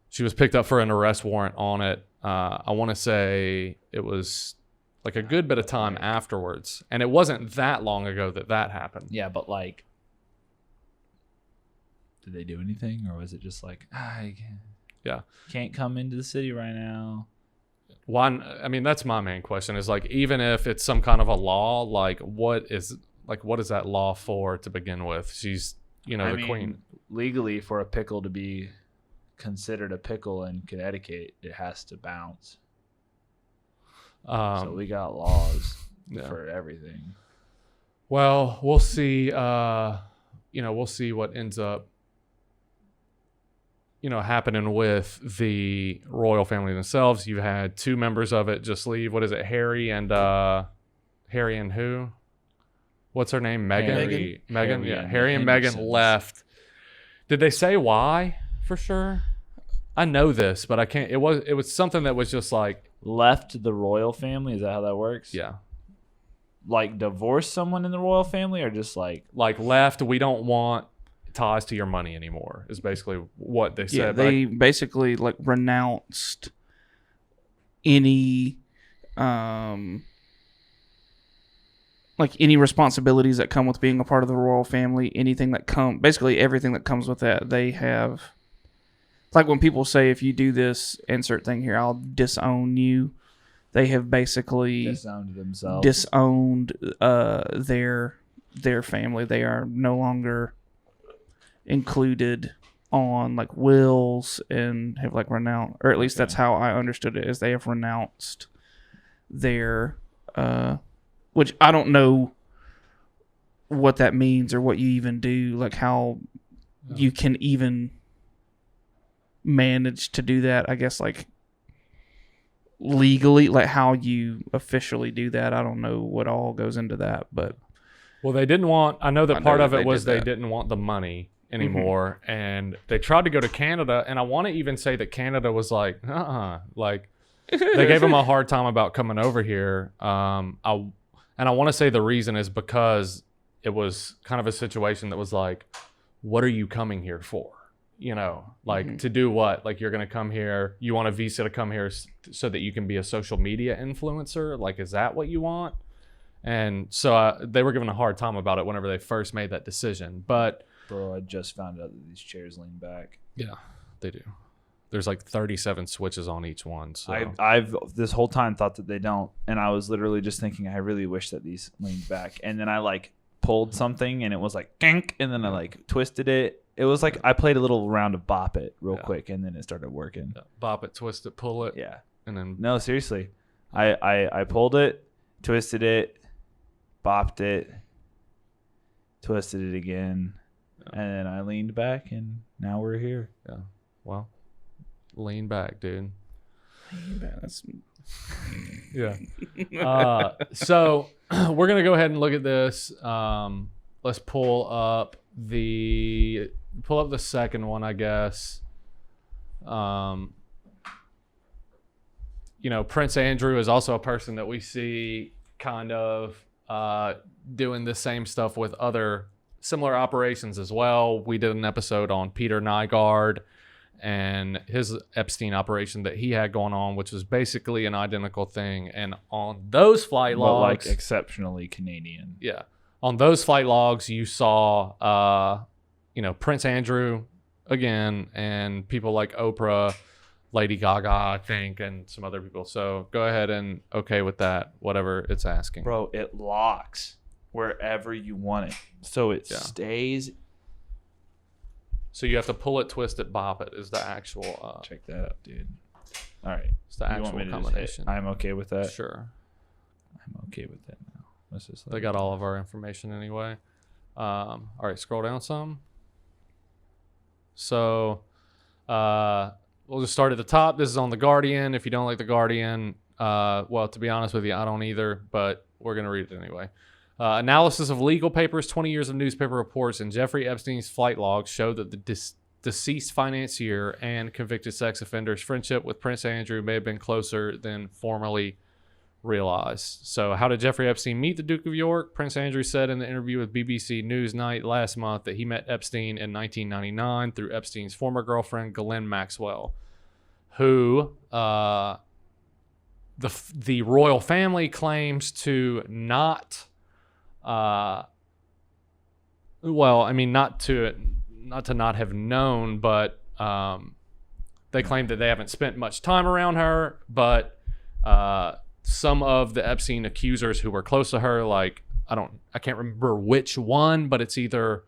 She was picked up for an arrest warrant on it. I want to say it was like a good bit of time afterwards, and it wasn't that long ago that happened. Yeah, but like, did they do anything, or was it just like, can't come into the city right now? One, I mean, that's my main question is like, even if it's some kind of a law, like what is that law for to begin with? She's, the queen. Legally, for a pickle to be considered a pickle in Connecticut, it has to bounce. So we got laws for everything. Well, we'll see. We'll see what ends up happening with the royal family themselves. You had two members of it just leave. What is it? Harry and who? What's her name? Meghan. Yeah. Harry and Meghan left. Did they say why for sure? I know this, but I can't. It was something that was just like left the royal family. Is that how that works? Yeah. Like divorce someone in the royal family, or just like left. We don't want ties to your money anymore is basically what they said. Yeah, they basically like renounced any any responsibilities that come with being a part of the royal family, basically everything that comes with that. They have, like when people say, if you do this insert thing here, I'll disown you. They have basically disowned themselves, disowned their family. They are no longer included on like wills and have like renounced, or at least that's how I understood it, is they have renounced their which I don't know what that means or what you even do, like how you can even manage to do that. I guess like legally, like how you officially do that. I don't know what all goes into that, but they didn't want. I know that part of it was they didn't want the money anymore, and they tried to go to Canada, and I want to even say that Canada was like, like they gave them a hard time about coming over here. And I want to say the reason is because it was kind of a situation that was like, what are you coming here for? You know, like to do what? Like you're going to come here, you want a visa to come here so that you can be a social media influencer? Like, is that what you want? And so they were given a hard time about it whenever they first made that decision. But Bro, I just found out that these chairs lean back. yeah, they do. There's like 37 switches on each one. So I've this whole time thought that they don't. And I was literally just thinking, I really wish that these leaned back. And then I like pulled something and it was like, kink, and then I like twisted it. It was like I played a little round of bop it real quick, and then it started working. bop it, twist it, pull it. Yeah. And then No, seriously. I pulled it, twisted it, bopped it, twisted it again, and then I leaned back, and now we're here. yeah. Well, lean back, dude. That's Yeah. So we're gonna go ahead and look at this. Let's pull up the second one, I guess. You know, Prince Andrew is also a person that we see kind of doing the same stuff with other similar operations as well. We did an episode on Peter Nygaard and his Epstein operation that he had going on, which was basically an identical thing. And on those flight But logs, like exceptionally Canadian. yeah, on those flight logs, you saw, you know, Prince Andrew again, and people like Oprah, Lady Gaga, I think, and some other people. So go ahead and okay with that, whatever it's asking. Bro, it locks wherever you want it. So it stays. So you have to pull it, twist it, bop it is the actual. Check that out, dude. All right. It's the You want actual me to just combination. hit? I'm okay with that. Sure. I'm okay with that now. Let's just They got all of our information anyway. All right, scroll down some. So we'll just start at the top. This is on The Guardian. If you don't like The Guardian, well, to be honest with you, I don't either, but we're going to read it anyway. Analysis of legal papers, 20 years of newspaper reports, and Jeffrey Epstein's flight logs show that the deceased financier and convicted sex offender's friendship with Prince Andrew may have been closer than formerly realized. So how did Jeffrey Epstein meet the Duke of York? Prince Andrew said in the interview with BBC Newsnight last month that he met Epstein in 1999 through Epstein's former girlfriend, Ghislaine Maxwell, who the royal family claims to not well, I mean, not to not have known, but they claim that they haven't spent much time around her. But some of the Epstein accusers who were close to her, like I can't remember which one, but it's either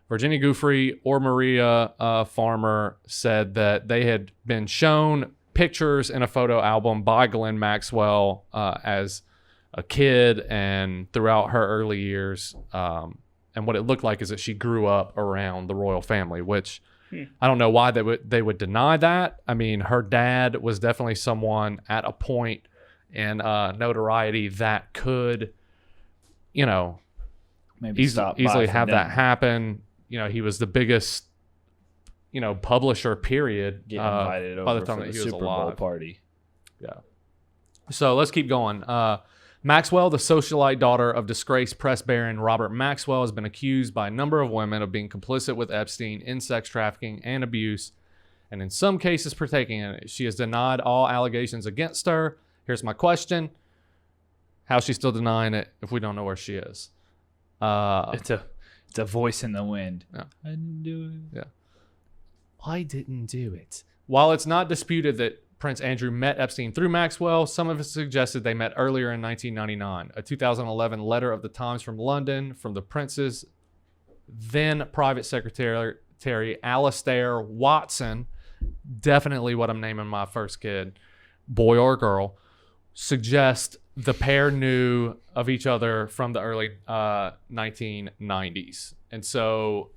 Virginia Giuffre or Maria Farmer, said that they had been shown pictures in a photo album by Ghislaine Maxwell as a kid and throughout her early years. And what it looked like is that she grew up around the royal family, which I don't know why they would deny that. I mean, her dad was definitely someone at a point in notoriety that could, you know, maybe easily have that happen. You know, he was the biggest, you know, publisher, period. Get invited over by the time for that the he was Super Bowl alive. party. Yeah. So let's keep going. Maxwell, the socialite daughter of disgraced press baron Robert Maxwell, has been accused by a number of women of being complicit with Epstein in sex trafficking and abuse, and in some cases partaking in it. She has denied all allegations against her. Here's my question. How's she still denying it if we don't know where she is? It's a voice in the wind. Yeah. I didn't do it. Yeah. I didn't do it. While it's not disputed that Prince Andrew met Epstein through Maxwell, some of it suggested they met earlier in 1999. A 2011 letter of the Times from London from the Prince's then private secretary, Alastair Watson, definitely what I'm naming my first kid, boy or girl, suggests the pair knew of each other from the early 1990s. And so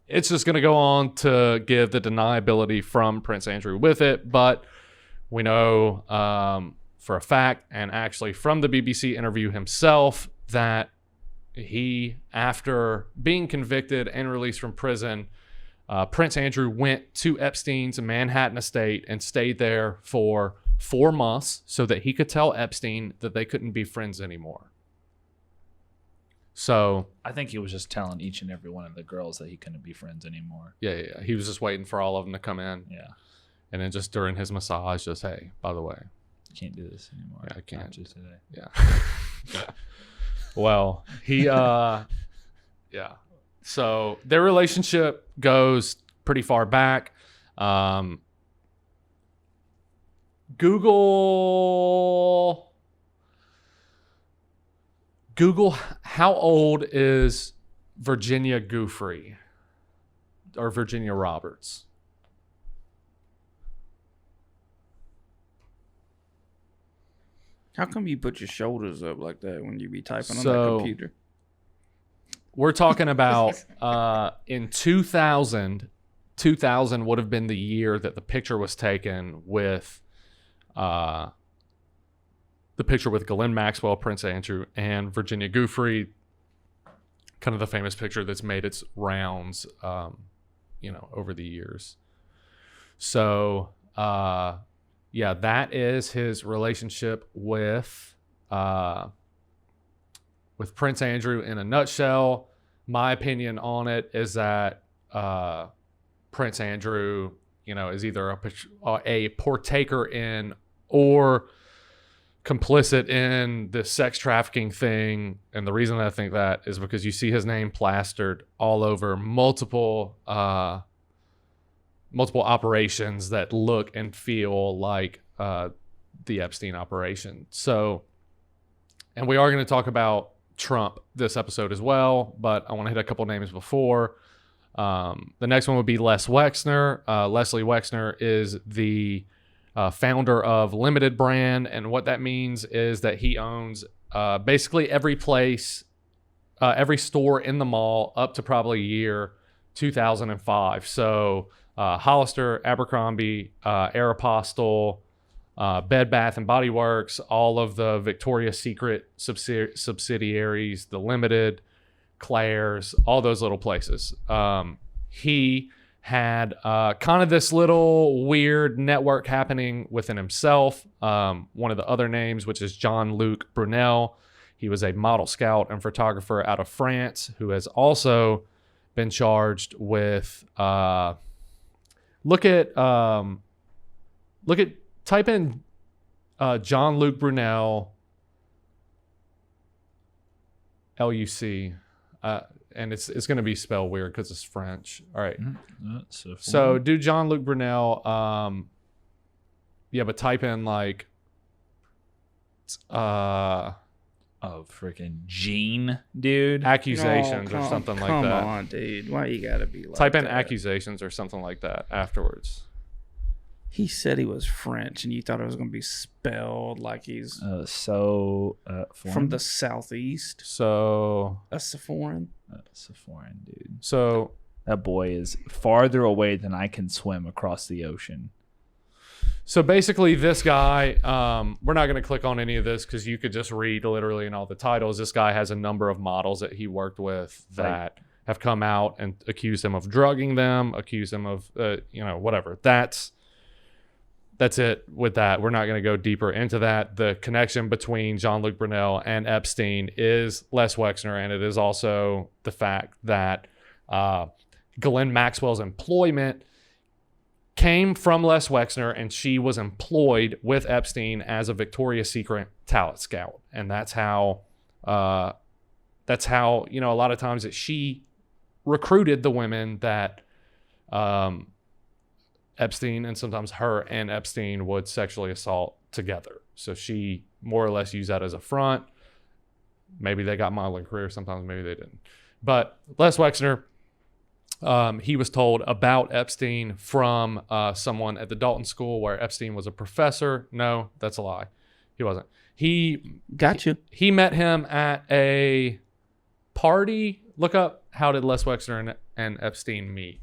it's just going to go on to give the deniability from Prince Andrew with it. But we know for a fact, and actually from the BBC interview himself, that he, after being convicted and released from prison, Prince Andrew went to Epstein's Manhattan estate and stayed there for 4 months so that he could tell Epstein that they couldn't be friends anymore. So I think he was just telling each and every one of the girls that he couldn't be friends anymore. yeah. He was just waiting for all of them to come in. Yeah. And then just during his massage, just, hey, by the way. Can't do this anymore. Yeah, I can't. Not just today. Yeah. Well, yeah. So their relationship goes pretty far back. Google, how old is Virginia Giuffre or Virginia Roberts? How come you put your shoulders up like that when you be typing on So- that computer? We're talking about in 2000 would have been the year that the picture was taken with the picture with Ghislaine Maxwell, Prince Andrew, and Virginia Giuffre, kind of the famous picture that's made its rounds, over the years. So, yeah, that is his relationship with Prince Andrew in a nutshell. My opinion on it is that Prince Andrew, is either a partaker in or complicit in the sex trafficking thing. And the reason I think that is because you see his name plastered all over multiple operations that look and feel like the Epstein operation. So, and we are going to talk about Trump this episode as well, but I want to hit a couple names before. The next one would be Les Wexner. Leslie Wexner is the founder of Limited Brand, and what that means is that he owns basically every store in the mall up to probably year 2005. So Hollister, Abercrombie, Aeropostale, Bed Bath and Body Works, all of the Victoria's Secret subsidiaries, the Limited, Claire's, all those little places. He had kind of this little weird network happening within himself. One of the other names, which is Jean-Luc Brunel. He was a model scout and photographer out of France who has also been charged with type in Jean-Luc Brunel, Luc, and it's going to be spelled weird because it's French. All right. So do Jean-Luc Brunel, but type in like, freaking Gene, dude. accusations or something like that. Come on, dude. Why you gotta be like Type in that? accusations or something like that afterwards. He said he was French, and you thought it was gonna be spelled like he's from the southeast. So That's foreign. That's a foreign, dude. So That boy is farther away than I can swim across the ocean. So basically, this guy, we're not going to click on any of this because you could just read literally in all the titles. This guy has a number of models that he worked with that have come out and accused him of drugging them, accused him of, whatever. That's it with that. We're not going to go deeper into that. The connection between Jean-Luc Brunel and Epstein is Les Wexner, and it is also the fact that Ghislaine Maxwell's employment came from Les Wexner, and she was employed with Epstein as a Victoria's Secret talent scout. And that's how a lot of times that she recruited the women that Epstein, and sometimes her and Epstein, would sexually assault together. So she more or less used that as a front. Maybe they got modeling career, sometimes maybe they didn't. But Les Wexner, he was told about Epstein from someone at the Dalton School where Epstein was a professor. No, that's a lie. He wasn't. He met him at a party. Look up, how did Les Wexner and Epstein meet?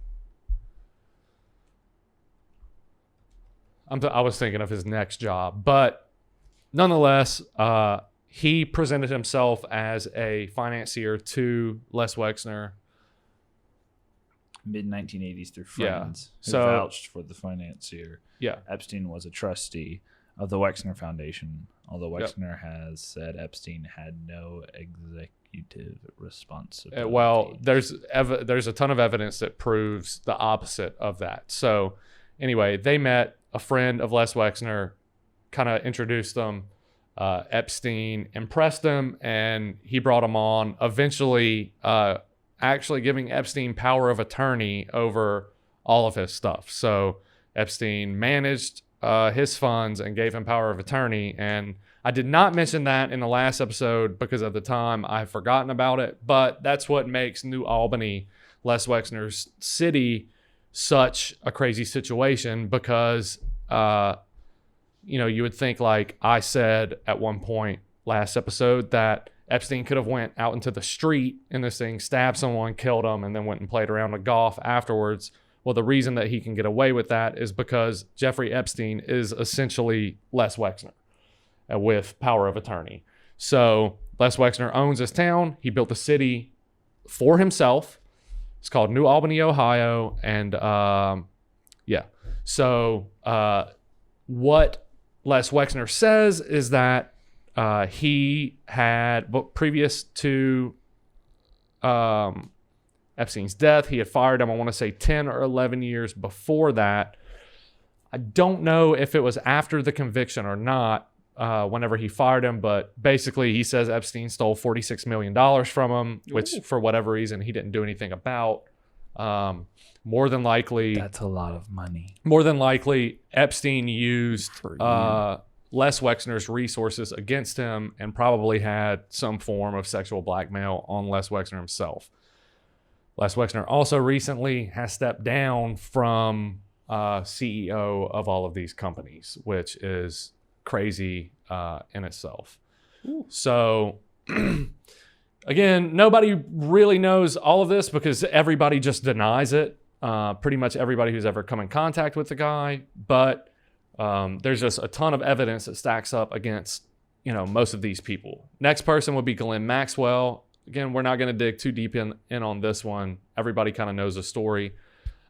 I was thinking of his next job. But nonetheless, he presented himself as a financier to Les Wexner. Mid-1980s through friends who So- vouched for the financier. Yeah. Epstein was a trustee. of the Wexner Foundation, although Yep. Wexner has said Epstein had no executive responsibility. Well, there's a ton of evidence that proves the opposite of that. So anyway, they met. A friend of Les Wexner kind of introduced them. Epstein impressed him, and he brought him on, eventually actually giving Epstein power of attorney over all of his stuff. So Epstein managed his funds and gave him power of attorney. And I did not mention that in the last episode because at the time I had forgotten about it, but that's what makes New Albany, Les Wexner's city, such a crazy situation because, you would think, like I said at one point last episode, that Epstein could have went out into the street in this thing, stabbed someone, killed him, and then went and played around with golf afterwards. Well, the reason that he can get away with that is because Jeffrey Epstein is essentially Les Wexner with power of attorney. So Les Wexner owns this town. He built the city for himself. It's called New Albany, Ohio. And So what Les Wexner says is that he had, but previous to Epstein's death, he had fired him, I want to say 10 or 11 years before that. I don't know if it was after the conviction or not, whenever he fired him, but basically he says Epstein stole $46 million from him, which for whatever reason he didn't do anything about. More than likely, that's a lot of money. More than likely, Epstein used Les Wexner's resources against him and probably had some form of sexual blackmail on Les Wexner himself. Les Wexner also recently has stepped down from CEO of all of these companies, which is crazy in itself. Ooh. So again, nobody really knows all of this because everybody just denies it. Pretty much everybody who's ever come in contact with the guy, but there's just a ton of evidence that stacks up against, most of these people. Next person would be Ghislaine Maxwell. Again, we're not going to dig too deep in on this one. Everybody kind of knows the story.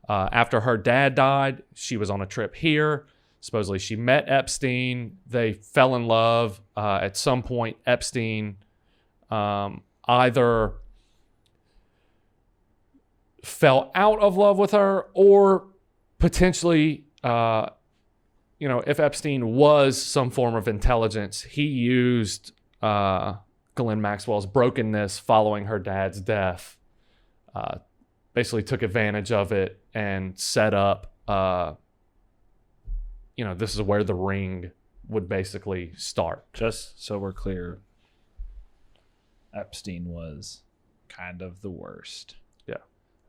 After her dad died, she was on a trip here. Supposedly she met Epstein. They fell in love. At some point, Epstein either fell out of love with her or potentially, if Epstein was some form of intelligence, he used Ghislaine Maxwell's brokenness following her dad's death, basically took advantage of it and set up, this is where the ring would basically start. Just so we're clear, Epstein was kind of the worst. Yeah.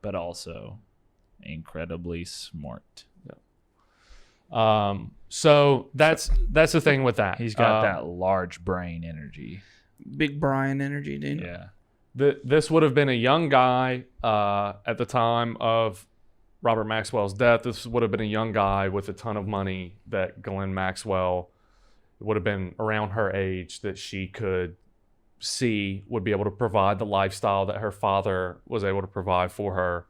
But also incredibly smart. Yeah. So that's the thing with that. He's got that large brain energy. Big Brian energy, dude. Yeah. This would have been a young guy at the time of Robert Maxwell's death. This would have been a young guy with a ton of money that Ghislaine Maxwell would have been around her age that she could see would be able to provide the lifestyle that her father was able to provide for her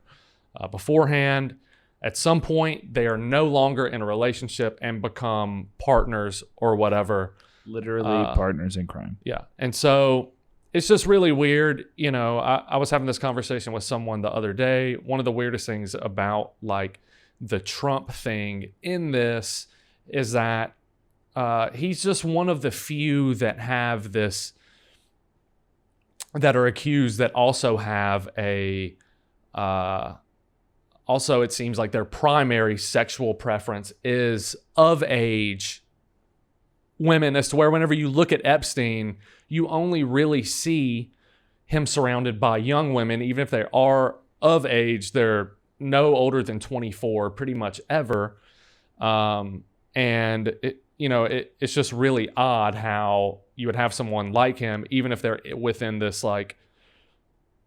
beforehand. At some point, they are no longer in a relationship and become partners or whatever. Literally partners in crime. Yeah. And so it's just really weird. I was having this conversation with someone the other day. One of the weirdest things about like the Trump thing in this is that he's just one of the few that have this, that are accused that also have a, also it seems like their primary sexual preference is of age women, as to where whenever you look at Epstein, you only really see him surrounded by young women, even if they are of age. They're no older than 24 pretty much ever. And it's just really odd how you would have someone like him, even if they're within this like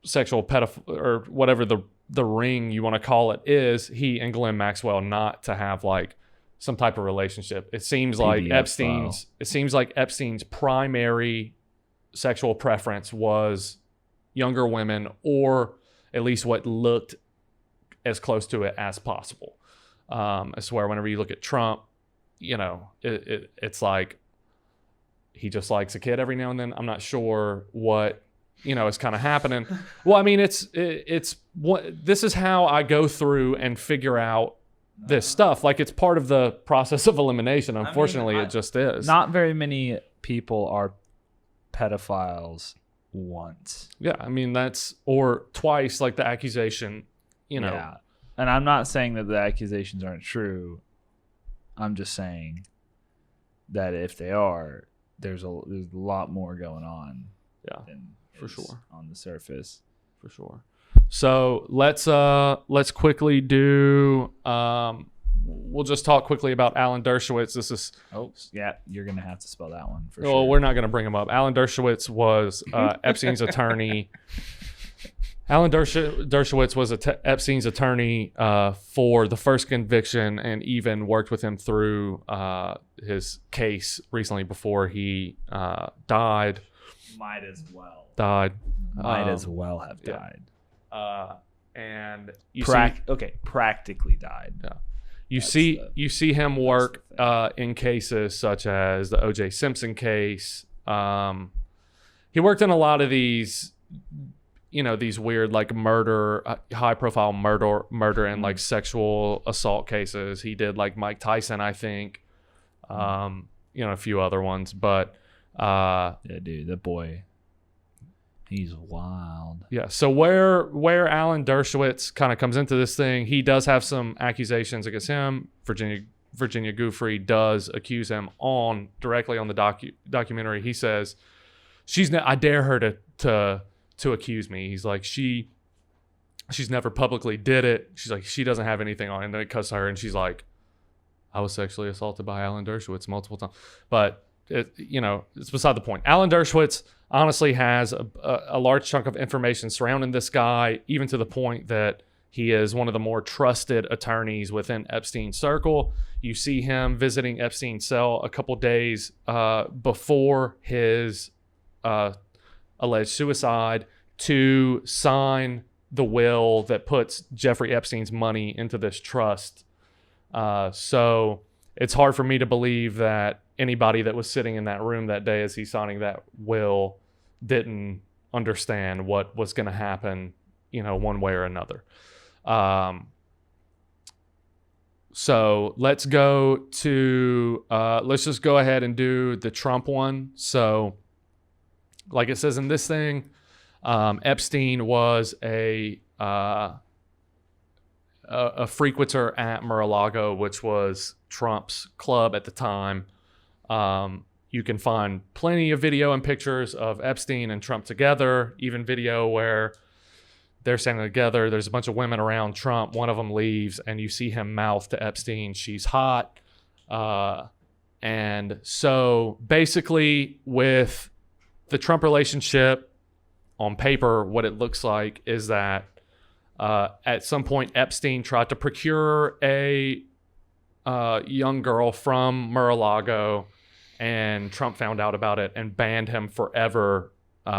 sexual or whatever the ring you want to call it is, he and Ghislaine Maxwell not to have like some type of relationship. It seems like Epstein's primary sexual preference was younger women, or at least what looked as close to it as possible. I swear, whenever you look at Trump, it's like he just likes a kid every now and then. I'm not sure what is kind of happening. Well, I mean, it's what this is how I go through and figure out this stuff. Like, it's part of the process of elimination. Unfortunately, it just is. Not very many people are pedophiles once. Yeah, I mean, or twice, like the accusation, Yeah. And I'm not saying that the accusations aren't true. I'm just saying that if they are, there's a lot more going on. Yeah, than for sure. On the surface. For sure. So let's quickly do. We'll just talk quickly about Alan Dershowitz. This is. Oh, yeah, you're gonna have to spell that one for Well, sure. we're not gonna bring him up. Alan Dershowitz was Epstein's attorney. Alan Dershowitz was Epstein's attorney for the first conviction, and even worked with him through his case recently before he died. Might as well. Died. Might as well have yeah. died. And practically died. Yeah. You see him work in cases such as the O.J. Simpson case. He worked in a lot of these, these weird like murder, high-profile murder and like sexual assault cases. He did like Mike Tyson, I think. A few other ones, but yeah, dude, that boy. He's wild. Yeah. So where Alan Dershowitz kind of comes into this thing, he does have some accusations against him. Virginia Giuffre does accuse him directly on the documentary. He says, I dare her to accuse me. He's like, she's never publicly did it. She's like, she doesn't have anything on it. And then it cuts to her, and she's like, I was sexually assaulted by Alan Dershowitz multiple times. But it's beside the point. Alan Dershowitz honestly has a large chunk of information surrounding this guy, even to the point that he is one of the more trusted attorneys within Epstein's circle. You see him visiting Epstein's cell a couple days before his alleged suicide to sign the will that puts Jeffrey Epstein's money into this trust. So it's hard for me to believe that anybody that was sitting in that room that day as he's signing that will didn't understand what was going to happen, one way or another. So let's just go ahead and do the Trump one. So like it says in this thing, Epstein was a frequenter at Mar-a-Lago, which was Trump's club at the time. You can find plenty of video and pictures of Epstein and Trump together, even video where they're standing together. There's a bunch of women around Trump. One of them leaves, and you see him mouth to Epstein, she's hot. And so basically with the Trump relationship on paper, what it looks like is that at some point Epstein tried to procure a young girl from Mar-a-Lago, and Trump found out about it and banned him forever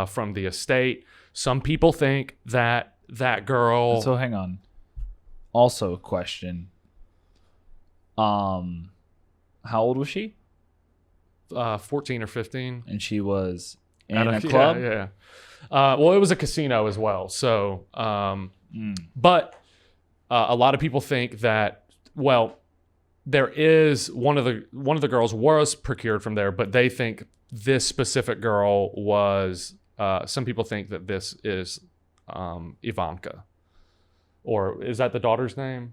from the estate. Some people think that girl... So hang on. Also a question. How old was she? 14 or 15. And she was in At a club? Yeah. Well, it was a casino as well. So, but a lot of people think that, there is one of the girls was procured from there, but they think this specific girl was. Some people think that this is Ivanka, or is that the daughter's name?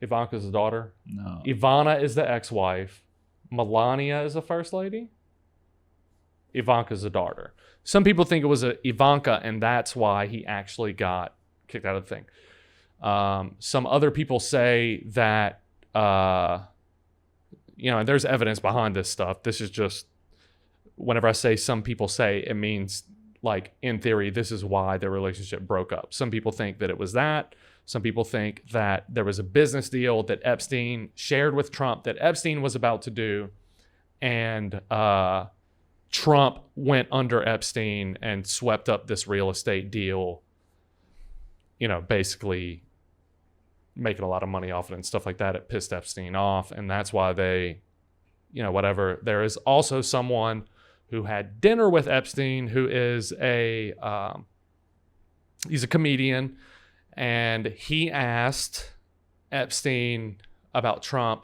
Ivanka's the daughter. No. Ivana is the ex-wife. Melania is the first lady. Ivanka's the daughter. Some people think it was Ivanka, and that's why he actually got kicked out of the thing. Some other people say that. And there's evidence behind this stuff. This is just, whenever I say some people say, it means like in theory, this is why their relationship broke up. Some people think that it was that. Some people think that there was a business deal that Epstein shared with Trump that Epstein was about to do. And Trump went under Epstein and swept up this real estate deal, basically making a lot of money off it and stuff like that. It pissed Epstein off, and that's why they whatever. There is also someone who had dinner with Epstein, who is he's a comedian, and he asked Epstein about Trump.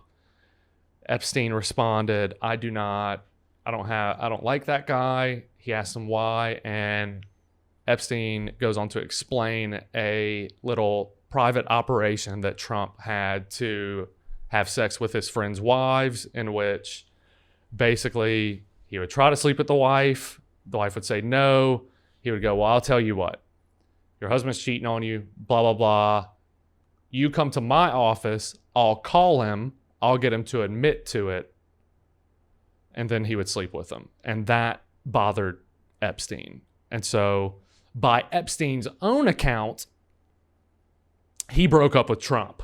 Epstein responded, I don't like that guy. He asked him why, and Epstein goes on to explain a little private operation that Trump had to have sex with his friends' wives, in which basically he would try to sleep with the wife. The wife would say no. He would go, well, I'll tell you what. Your husband's cheating on you, blah, blah, blah. You come to my office. I'll call him. I'll get him to admit to it. And then he would sleep with them. And that bothered Epstein. And so by Epstein's own account, he broke up with Trump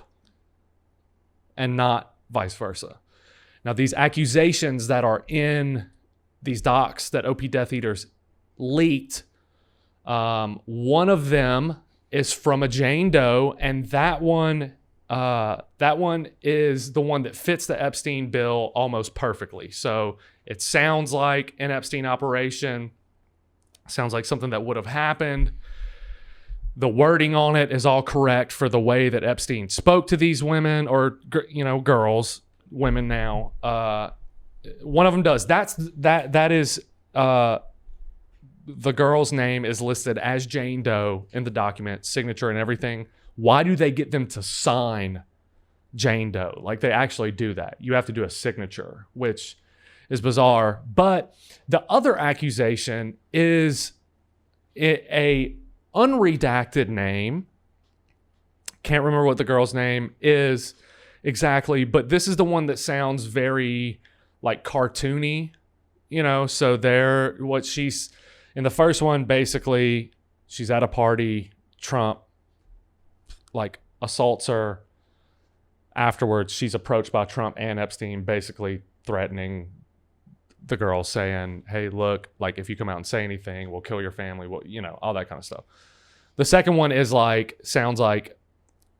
and not vice versa. Now, these accusations that are in these docs that OP Death Eaters leaked, one of them is from a Jane Doe, and that one is the one that fits the Epstein bill almost perfectly. So it sounds like an Epstein operation, sounds like something that would have happened. The wording on it is all correct for the way that Epstein spoke to these women, or girls, women now. One of them does. That is the girl's name is listed as Jane Doe in the document, signature and everything. Why do they get them to sign Jane Doe? Like, they actually do that. You have to do a signature, which is bizarre. But the other accusation is a unredacted name. Can't remember what the girl's name is exactly, but this is the one that sounds very like cartoony, so what she's in the first one, basically she's at a party, Trump like assaults her. Afterwards, she's approached by Trump and Epstein, basically threatening the girl, saying, hey, look, like, if you come out and say anything, we'll kill your family, all that kind of stuff. The second one is sounds like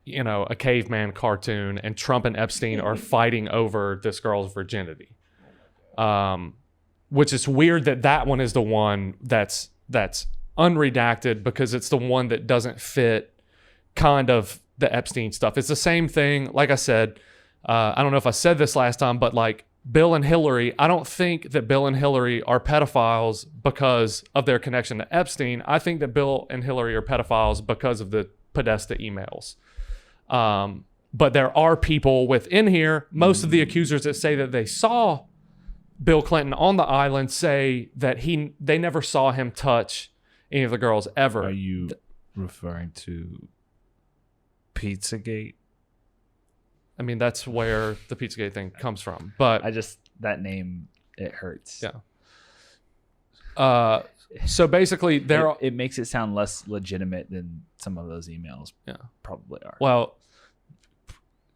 a caveman cartoon, and Trump and Epstein are fighting over this girl's virginity. Which is weird that one is the one that's unredacted, because it's the one that doesn't fit kind of the Epstein stuff. It's the same thing. Like I said, I don't know if I said this last time, but like Bill and Hillary, I don't think that Bill and Hillary are pedophiles because of their connection to Epstein. I think that Bill and Hillary are pedophiles because of the Podesta emails. But there are people within here, most of the accusers that say that they saw Bill Clinton on the island say that they never saw him touch any of the girls ever. Are you referring to Pizzagate? I mean, that's where the Pizzagate thing comes from. But that name, it hurts. Yeah. So basically, it makes it sound less legitimate than some of those emails probably are. Well,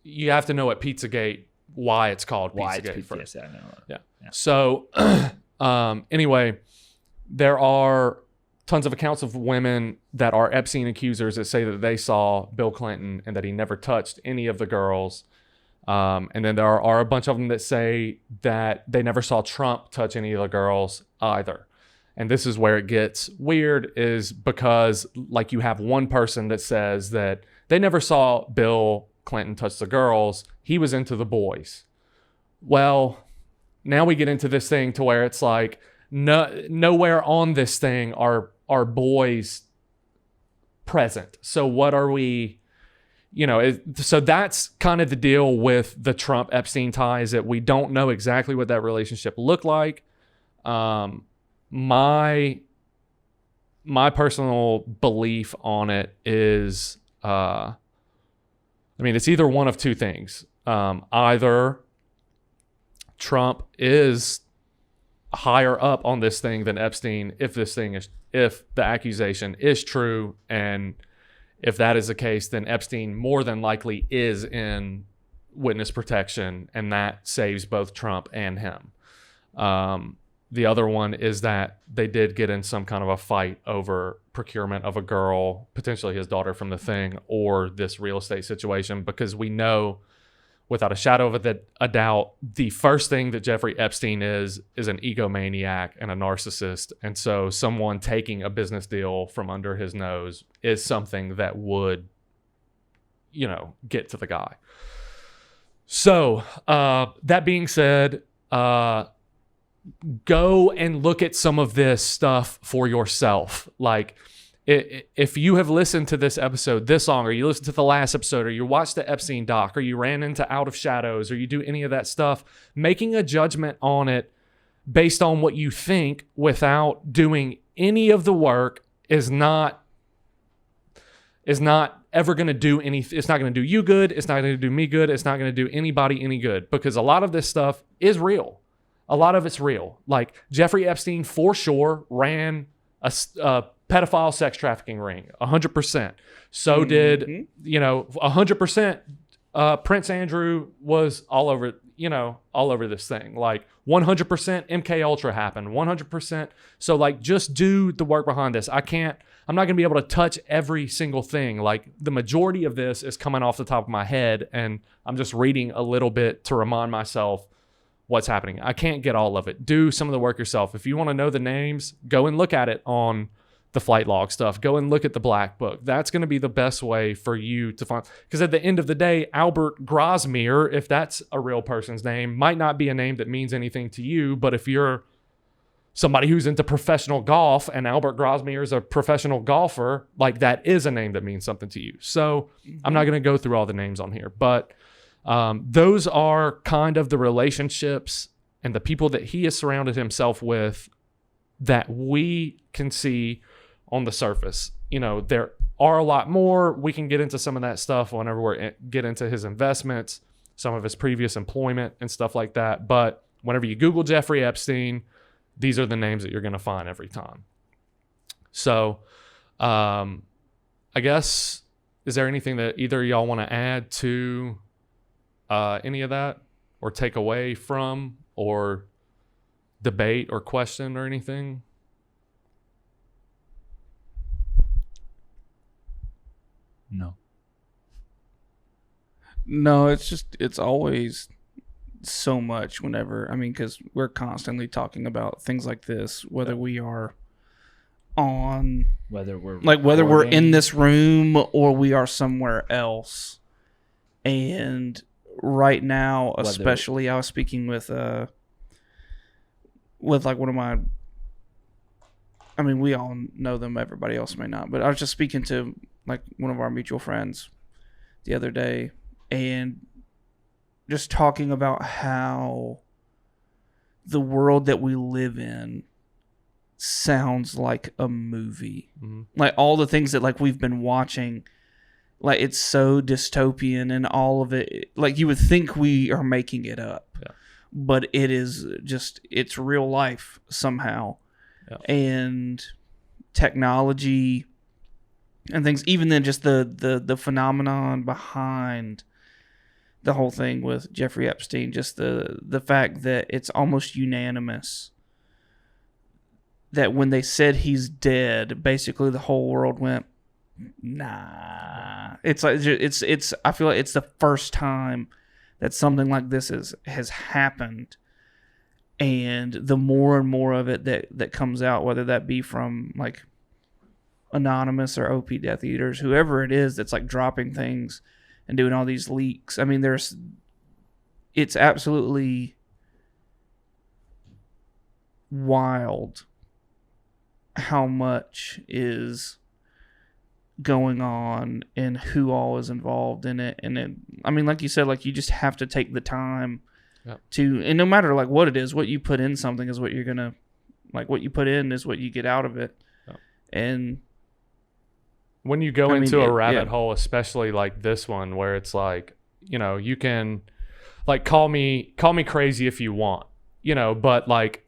you have to know what Pizzagate, why it's called Pizzagate first. Yes, I know. Yeah. So anyway, there are tons of accounts of women that are Epstein accusers that say that they saw Bill Clinton and that he never touched any of the girls. And then there are a bunch of them that say that they never saw Trump touch any of the girls either. And this is where it gets weird, is because like you have one person that says that they never saw Bill Clinton touch the girls. He was into the boys. Well, now we get into this thing to where it's like nowhere on this thing are boys present. So what are we, so that's kind of the deal with the Trump Epstein ties, that we don't know exactly what that relationship looked like. My personal belief on it is, it's either one of two things. Either Trump is higher up on this thing than Epstein, if the accusation is true, and if that is the case, then Epstein more than likely is in witness protection, and that saves both Trump and him. The other one is that they did get in some kind of a fight over procurement of a girl, potentially his daughter, from the thing, or this real estate situation, because we know without a shadow of a doubt, the first thing that Jeffrey Epstein is an egomaniac and a narcissist. And so someone taking a business deal from under his nose is something that would, get to the guy. So that being said, go and look at some of this stuff for yourself. Like, if you have listened to this episode this long, or you listened to the last episode, or you watched the Epstein doc, or you ran into Out of Shadows, or you do any of that stuff, making a judgment on it based on what you think without doing any of the work is not ever going to do anything. It's not going to do you good. It's not going to do me good. It's not going to do anybody any good, because a lot of this stuff is real. A lot of it's real. Like, Jeffrey Epstein for sure ran a pedophile sex trafficking ring, 100%. So did, 100%. Prince Andrew was all over this thing. Like, 100% MK Ultra happened, 100%. So, like, just do the work behind this. I'm not going to be able to touch every single thing. Like, the majority of this is coming off the top of my head, and I'm just reading a little bit to remind myself what's happening. I can't get all of it. Do some of the work yourself. If you want to know the names, go and look at it on the flight log stuff. Go and look at the Black Book. That's going to be the best way for you to find, because at the end of the day, Albert Grosmere, if that's a real person's name, might not be a name that means anything to you, but if you're somebody who's into professional golf and Albert Grosmere is a professional golfer, like, that is a name that means something to you. So I'm not going to go through all the names on here, but those are kind of the relationships and the people that he has surrounded himself with that we can see on the surface. There are a lot more. We can get into some of that stuff whenever we get into his investments, some of his previous employment and stuff like that. But whenever you Google Jeffrey Epstein, these are the names that you're going to find every time. So I guess, is there anything that either of y'all want to add to any of that, or take away from, or debate or question or anything? No, it's always so much whenever, because we're constantly talking about things like this, whether we are on, whether we're in this room or we are somewhere else. And right now, especially, I was speaking with like one of my, we all know them, everybody else may not, but I was just speaking to like one of our mutual friends the other day, and just talking about how the world that we live in sounds like a movie. Mm-hmm. Like, all the things that, like, we've been watching, like, it's so dystopian, and all of it, like, you would think we are making it up. Yeah. But it is just, it's real life somehow. Yeah. And technology and things, even then, just the phenomenon behind the whole thing with Jeffrey Epstein, just the fact that it's almost unanimous that when they said he's dead, basically the whole world went, nah. It's like, it's I feel like it's the first time that something like this has happened. And the more and more of it that comes out, whether that be from like Anonymous or OP Death Eaters, whoever it is that's like dropping things and doing all these leaks. It's absolutely wild how much is going on and who all is involved in it. And it, like you said, like, you just have to take the time. Yep. And no matter like what it is, what you put in something is what you're gonna, like, what you put in is what you get out of it. Yep. And when you go into a rabbit hole, especially like this one, where it's like, you can, like, call me crazy if you want, but like,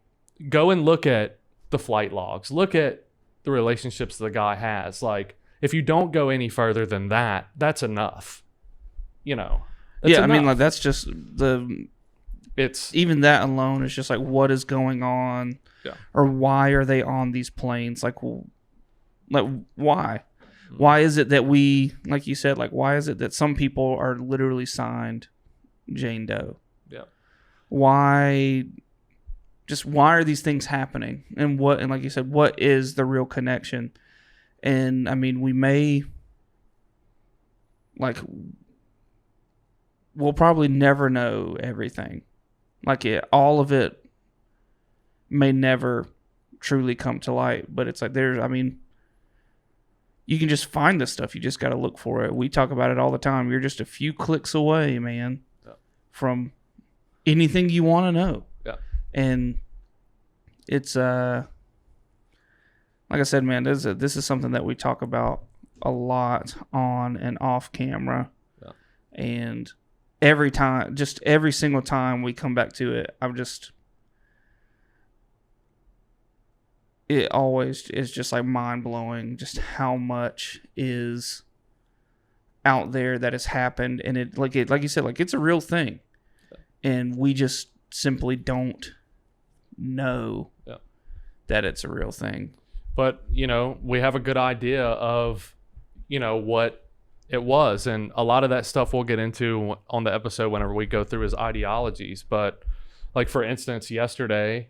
go and look at the flight logs, look at the relationships the guy has. Like, if you don't go any further than that, that's enough. That's enough. Enough. That's just it's even that alone is just like, what is going on, or why are they on these planes? Like why? Why is it that we, like you said, like, why is it that some people are literally signed Jane Doe? Yeah. Why are these things happening? And like you said, what is the real connection? And I mean, we may, like, we'll probably never know everything. Like, all of it may never truly come to light, but it's like you can just find this stuff. You just got to look for it. We talk about it all the time. You're just a few clicks away, man, from anything you want to know. Yeah. And it's, like I said, man, this is something that we talk about a lot on and off camera. Yeah. And every single time we come back to it, it always is just like mind blowing just how much is out there that has happened. And it like you said, like, it's a real thing. And we just simply don't know that it's a real thing. But, we have a good idea of, what it was. And a lot of that stuff we'll get into on the episode whenever we go through his ideologies. But, like, for instance, yesterday,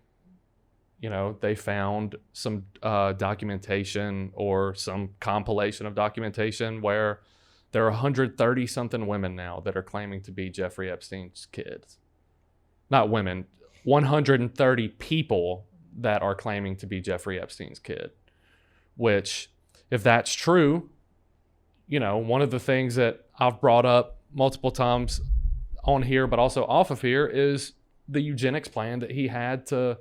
they found some documentation or some compilation of documentation where there are 130 something women now that are claiming to be Jeffrey Epstein's kids. Not women, 130 people that are claiming to be Jeffrey Epstein's kid. Which, if that's true, one of the things that I've brought up multiple times on here, but also off of here, is the eugenics plan that he had to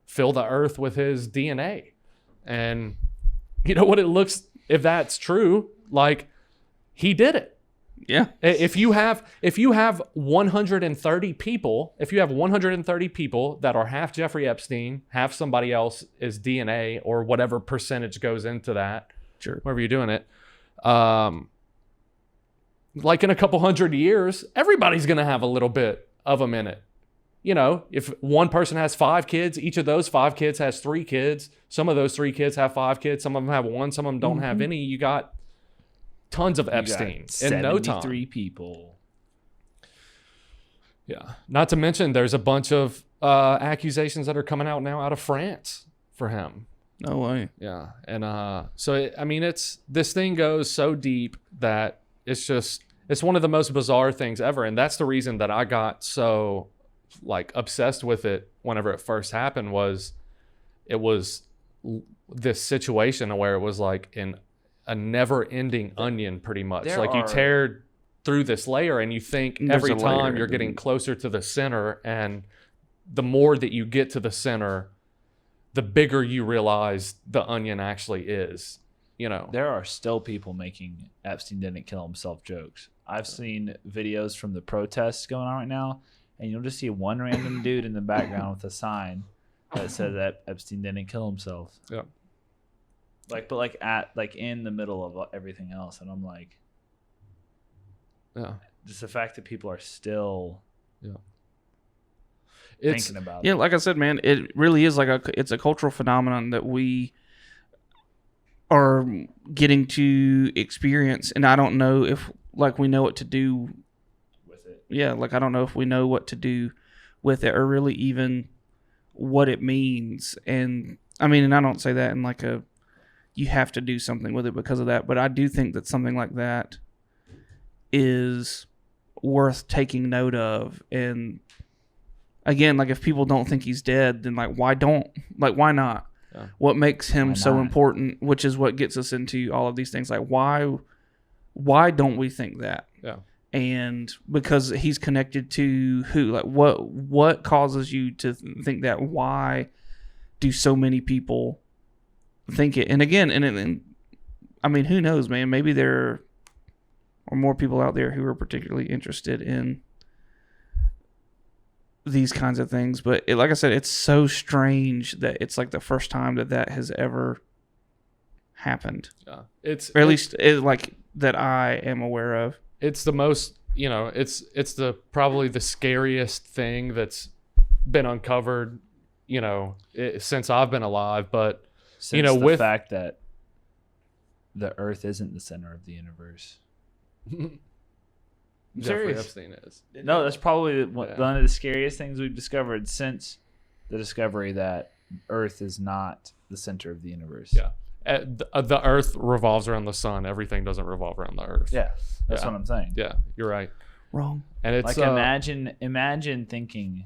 fill the earth with his DNA. And you know what it looks, if that's true, like, he did it. Yeah. If you have 130 people, that are half Jeffrey Epstein, half somebody else is DNA, or whatever percentage goes into that, sure, wherever you're doing it, like in a couple hundred years, everybody's going to have a little bit of them in it. If one person has 5 kids, each of those 5 kids has 3 kids. Some of those 3 kids have 5 kids. Some of them have 1. Some of them don't have any. You got tons of Epstein in no time. 73 people. Yeah. Not to mention, there's a bunch of accusations that are coming out now out of France for him. No way. Yeah. And this thing goes so deep that it's one of the most bizarre things ever. And that's the reason that I got so, like, obsessed with it whenever it first happened. It was this situation where it was like a never-ending onion, pretty much. You tear through this layer, and you think every time you're getting closer to the center, and the more that you get to the center, the bigger you realize the onion actually is. There are still people making Epstein didn't kill himself jokes. I've seen videos from the protests going on right now, and you'll just see one random dude in the background with a sign that says that Epstein didn't kill himself. Yeah. But in the middle of everything else, and I'm like, yeah, just the fact that people are still It's, thinking about Yeah, it. like I said, man, it really is it's a cultural phenomenon that we are getting to experience, and I don't know if we know what to do with it. Yeah, I don't know if we know what to do with it, or really even what it means. And I mean, and I don't say that in like a you have to do something with it because of that, but I do think that something like that is worth taking note of. And again, like, if people don't think he's dead, then why not? Yeah. What makes him so important, which is what gets us into all of these things. Like, why don't we think that? Yeah. And because he's connected to who? Like, what causes you to think that? Why do so many people think it? And again, and I mean, who knows, man? Maybe there are more people out there who are particularly interested in these kinds of things. But like I said, it's so strange that it's like the first time that has ever happened. Yeah. Or at least like that I am aware of. It's the most, it's probably the scariest thing that's been uncovered, since I've been alive. But, since the fact that the earth isn't the center of the universe. I'm Jeffrey serious. Epstein is. No, that's probably one Yeah. of the scariest things we've discovered since the discovery that Earth is not the center of the universe. Yeah. The Earth revolves around the sun. Everything doesn't revolve around the Earth. Yeah, that's Yeah. what I'm saying. Yeah, you're right. Wrong. And it's Like imagine thinking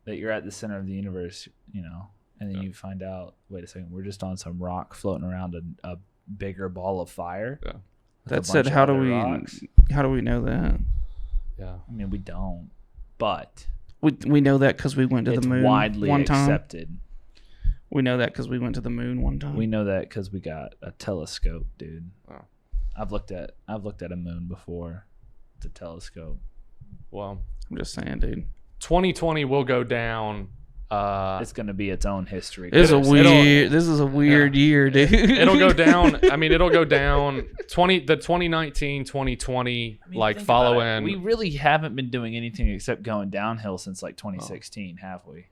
that you're at the center of the universe, you know, and then you find out, wait a second, we're just on some rock floating around a bigger ball of fire. Yeah. with a That bunch said, of how do other we rocks. know that? yeah. I mean, we don't, but We know that because we went to it's the moon widely one time. accepted. We know that because we went to the moon one time. We know that because we got a telescope, dude. Oh. I've looked at a moon before. It's a telescope. Well, I'm just saying, dude. 2020 will go down. It's gonna be its own history. This is a It'll- weird. This is a weird year, dude. It'll go down. I mean, it'll go down. The 2019, 2020, I mean, like think follow about it. in. We really haven't been doing anything except going downhill since like 2016, have we?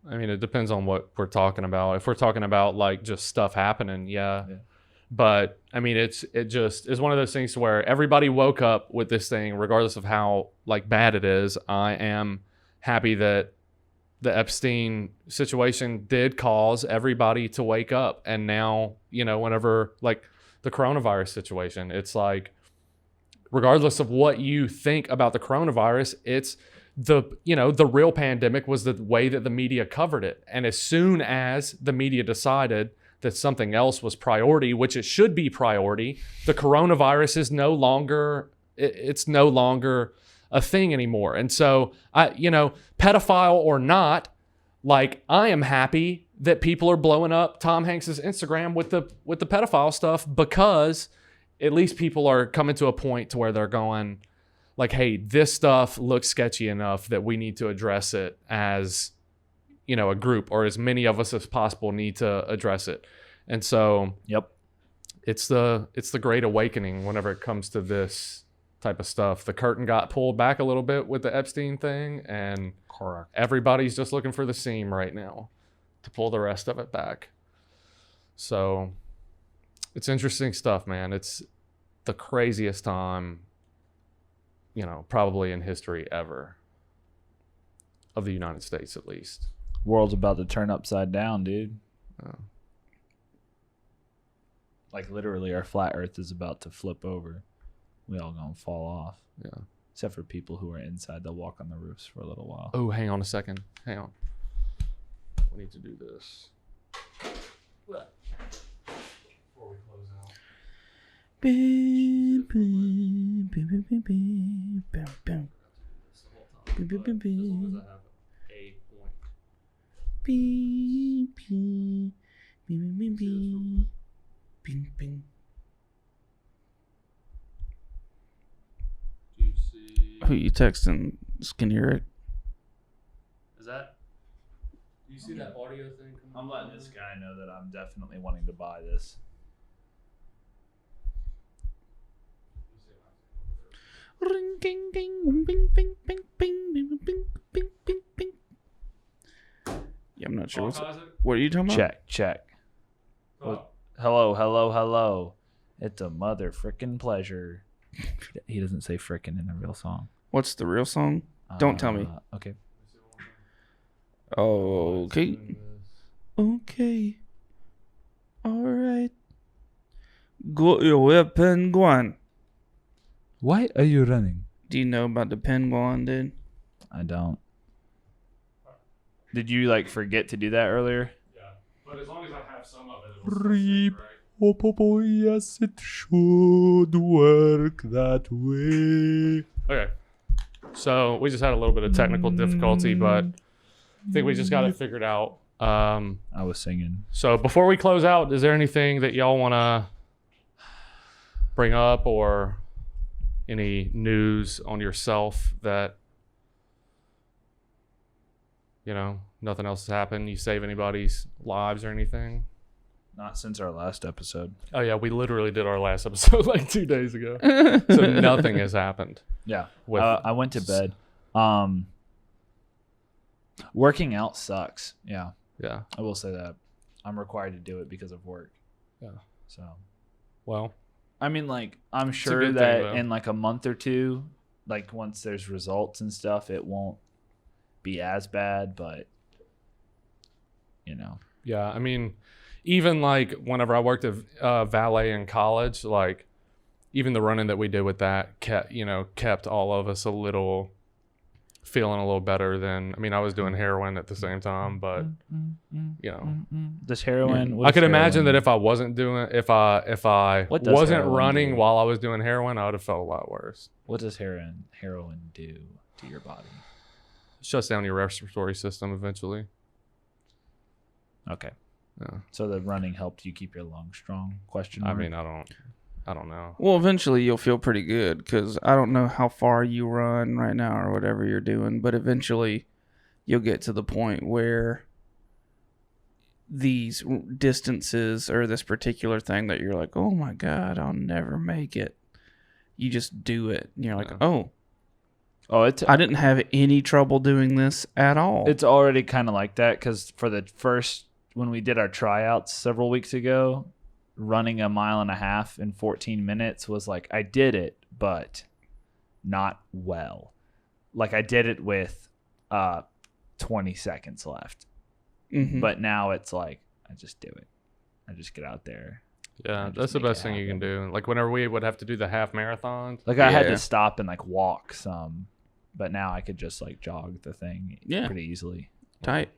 I mean, it depends on what we're talking about. If we're talking about like just stuff happening, yeah. But I mean, it just is one of those things to where everybody woke up with this thing, regardless of how like bad it is. I am happy that the Epstein situation did cause everybody to wake up. And now, you know, whenever like the coronavirus situation, it's like, regardless of what you think about the coronavirus, it's the real pandemic was the way that the media covered it. And as soon as the media decided that something else was priority, which it should be priority, the coronavirus is no longer a thing anymore. And so pedophile or not, like, I am happy that people are blowing up Tom Hanks's Instagram with the pedophile stuff, because at least people are coming to a point to where they're going like, hey, this stuff looks sketchy enough that we need to address it as, you know, a group, or as many of us as possible need to address it. And so Yep. it's the great awakening whenever it comes to this type of stuff. The curtain got pulled back a little bit with the Epstein thing, and Correct. everybody's just looking for the seam right now to pull the rest of it back. So it's interesting stuff, man. It's the craziest time, you know, probably in history ever, of the United States at least. World's about to turn upside down, dude. Oh. Like literally, our flat Earth is about to flip over. We all gonna fall off. Yeah. Except for people who are inside, they'll walk on the roofs for a little while. Oh, hang on a second. Hang on. We need to do this. Before we close out. Bim, bim, bim, bim, bim, bim, bim, bim. Bim, bim, bim, bim. As long as I have a point. Bim, bim, bim, bim, bim. Bing, bing. Do you see? Who you texting? Skinny Rick. Is that? Do you see that audio thing? I'm letting this guy know that I'm definitely wanting to buy this. Ring, ding, ding, bing, bing, bing, bing, bing, bing, bing, bing, bing. Yeah, I'm not sure. What are you talking about? Check. Hello. It's a mother frickin' pleasure. He doesn't say frickin' in the real song. What's the real song? Don't tell me. Okay. Okay. Okay. All right. Got your weapon, Guan. Why are you running? Do you know about the penguin, dude? I don't. Did you like forget to do that earlier? Yeah, but as long as I have some of it, it'll still sing, right? Oh, yes, it should work that way. Okay. So we just had a little bit of technical difficulty, but I think we just got it figured out. I was singing. So before we close out, is there anything that y'all want to bring up, or any news on yourself that, you know, nothing else has happened? You save anybody's lives or anything? Not since our last episode. Oh yeah, we literally did our last episode like 2 days ago. So nothing has happened. Yeah. With I went to bed. Working out sucks. Yeah. Yeah. I will say that. I'm required to do it because of work. Yeah. So. Well, I mean, like, I'm a sure good that thing, though. in like a month or two, like once there's results and stuff, it won't be as bad, but Yeah, I mean, even like whenever I worked at valet in college, like even the running that we did with that kept all of us feeling a little better than. I mean, I was doing heroin at the same time, but Does heroin? I could imagine that if I wasn't What does wasn't heroin running do? while I was doing heroin, I would have felt a lot worse. What does heroin do to your body? Shuts down your respiratory system eventually. Okay. Yeah. So the running helped you keep your lungs strong? Question I mark. mean, I don't know. Well, eventually you'll feel pretty good because I don't know how far you run right now or whatever you're doing, but eventually you'll get to the point where these distances or this particular thing that you're like, oh my God, I'll never make it. You just do it. And you're like, oh, I didn't have any trouble doing this at all. It's already kind of like that because for the first, when we did our tryouts several weeks ago, running a 1.5 miles in 14 minutes was like, I did it, but not well. Like I did it with 20 seconds left. Mhm. But now it's like, I just do it. I just get out there. Yeah, just that's the make it best thing you can happen. do. Like whenever we would have to do the half marathons. Like I had Yeah. to stop and like walk some, but now I could just like jog the thing pretty easily. Tight.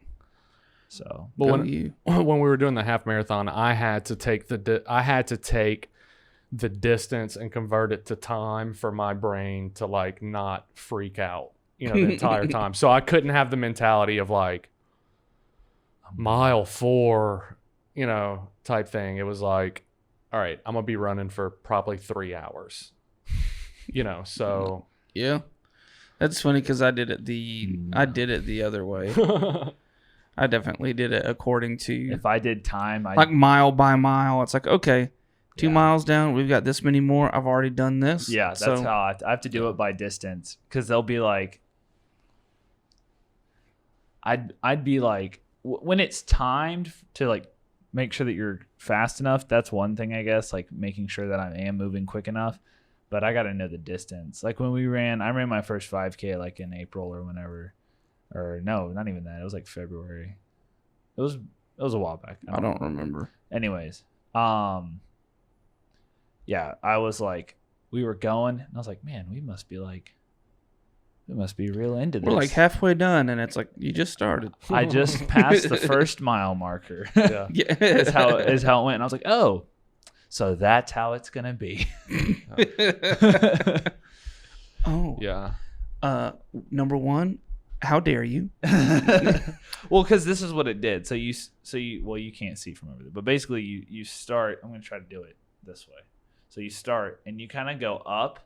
So, But Go when you. when we were doing the half marathon, I had to take the distance and convert it to time for my brain to like not freak out, the entire time. So I couldn't have the mentality of like mile 4, type thing. It was like, all right, I'm gonna be running for probably 3 hours, so Yeah. That's funny because I did it the other way. I definitely did it according to if I did time, like mile by mile. It's like, okay, 2 Yeah. miles down, we've got this many more. I've already done this. yeah, that's So, how I have to do it by distance because they'll be like, I'd be like, when it's timed to like make sure that you're fast enough. That's one thing, I guess, like making sure that I am moving quick enough. But I got to know the distance. Like when I ran my first 5K like in April or whenever, or no, not even that. It was like February. It was a while back. I don't remember. Anyways, yeah, I was like, we were going, and I was like, man, we must be real into this. We're like halfway done, and it's like you just started. I just passed the first mile marker. yeah. Yeah, is how it went. And I was like, oh, so that's how it's gonna be. Oh, Yeah. Number one, how dare you? Well, because this is what it did. So you can't see from over there, but basically you start. I'm gonna try to do it this way. So you start and you kind of go up,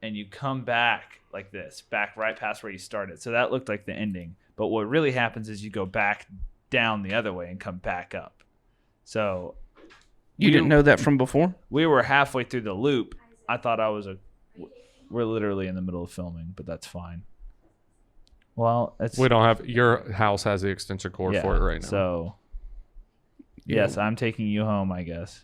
and you come back like this, back right past where you started. So that looked like the ending. But what really happens is you go back down the other way and come back up. So You didn't know that from before? we were halfway through the loop. I thought we're literally in the middle of filming, but that's fine. Well, We don't have your house has the extension cord for it right now. So yes, I'm taking you home, I guess.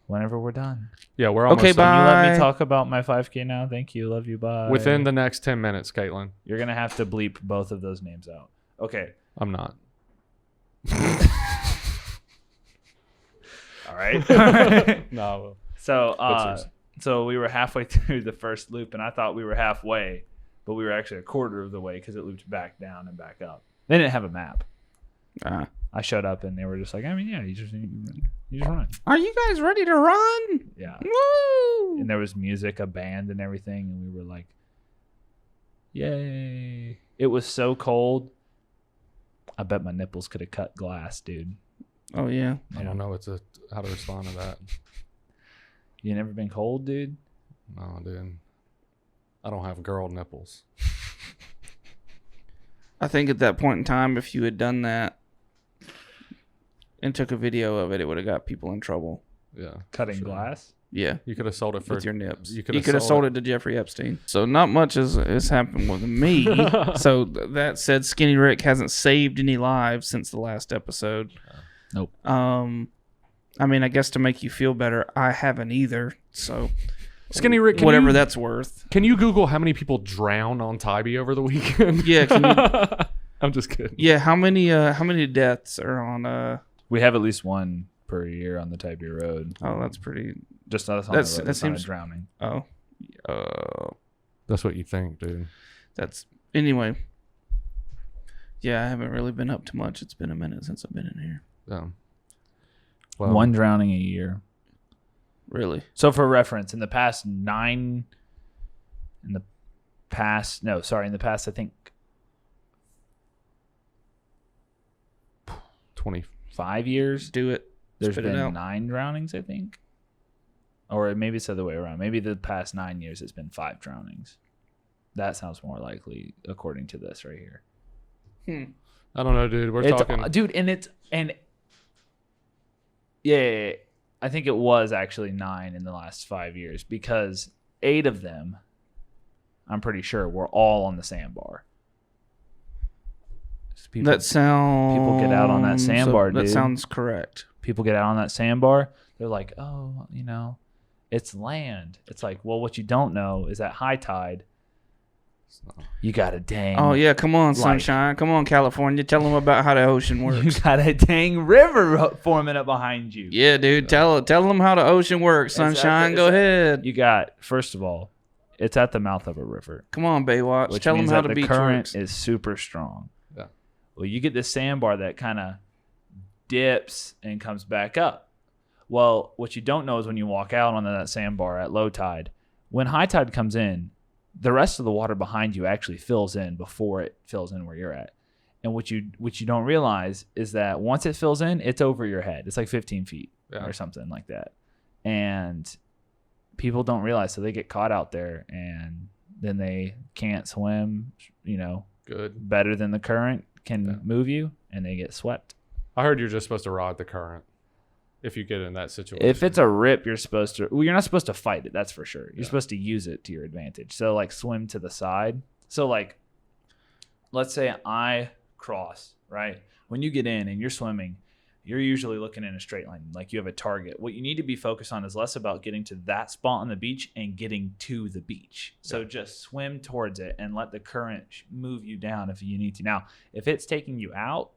Whenever we're done. Yeah, we're almost Okay, done. Can you let Bye. me talk about my 5K now? Thank you. Love you. Bye. Within the next 10 minutes, Caitlin. You're gonna have to bleep both of those names out. Okay. I'm not. All right. No. So But so we were halfway through the first loop, and I thought we were halfway, but we were actually a quarter of the way because it looped back down and back up. They didn't have a map. I showed up and they were just like, I mean, yeah, you just run. Are you guys ready to run? Yeah. Woo! And there was music, a band, and everything, and we were like, yay. It was so cold. I bet my nipples could have cut glass, dude. Oh, yeah. I don't know how to respond to that. You never been cold, dude? No, dude. I don't have girl nipples. I think at that point in time, if you had done that and took a video of it, it would have got people in trouble. Yeah. Cutting sure. glass? Yeah. You could have sold it for With your nips. You could have sold it to Jeffrey Epstein. So not much has happened with me. So that said, Skinny Rick hasn't saved any lives since the last episode. Nope. I mean, I guess to make you feel better, I haven't either. So, Skinny Rick, whatever that's worth. Can you Google how many people drown on Tybee over the weekend? Yeah, can you? I'm just kidding. Yeah, how many deaths are on? We have at least one per year on the Tybee Road. Oh, that's pretty. Just not on That's- the road. that It's not a seems- drowning. Oh, That's what you think, dude. that's anyway. Yeah, I haven't really been up to much. It's been a minute since I've been in here. Well, One drowning a year. Really? So for reference, in the past, I think 20. 5 years, Do it. there's Spit it been out. 9 drownings, I think. Or maybe it's the other way around. Maybe the past 9 years it's been 5 drownings. That sounds more likely according to this right here. I don't know, dude. We're It's, talking. dude, yeah, I think it was actually 9 in the last 5 years because 8 of them, I'm pretty sure, were all on the sandbar. People, That sounds. people get out on that sandbar, That dude. sounds correct. people get out on that sandbar. They're like, oh, it's land. It's like, well, what you don't know is at high tide, you got a dang. Oh yeah, come on, Like- sunshine. Come on, California. Tell them about how the ocean You works. got a dang river forming up behind you. Yeah, dude. Tell them how the ocean works, sunshine. Go ahead. You got, first of all, it's at the mouth of a river, Come on, Baywatch. which Tell them means how that the the beach current works. is super strong. Yeah. Well, you get this sandbar that kind of dips and comes back up. Well, what you don't know is when you walk out on that sandbar at low tide, when high tide comes in, the rest of the water behind you actually fills in before it fills in where you're at. And what you don't realize is that once it fills in, it's over your head. It's like 15 feet or something like that. And people don't realize, so they get caught out there and then they can't swim, Good. better than the current can move you, and they get swept. I heard you're just supposed to ride the current if you get in that situation. If it's a rip, you're not supposed to fight it. That's for sure. You're supposed to use it to your advantage. So like swim to the side. So like, let's say I cross, right? When you get in and you're swimming, you're usually looking in a straight line. Like you have a target. What you need to be focused on is less about getting to that spot on the beach and getting to the beach. So just swim towards it and let the current move you down if you need to. Now, if it's taking you out,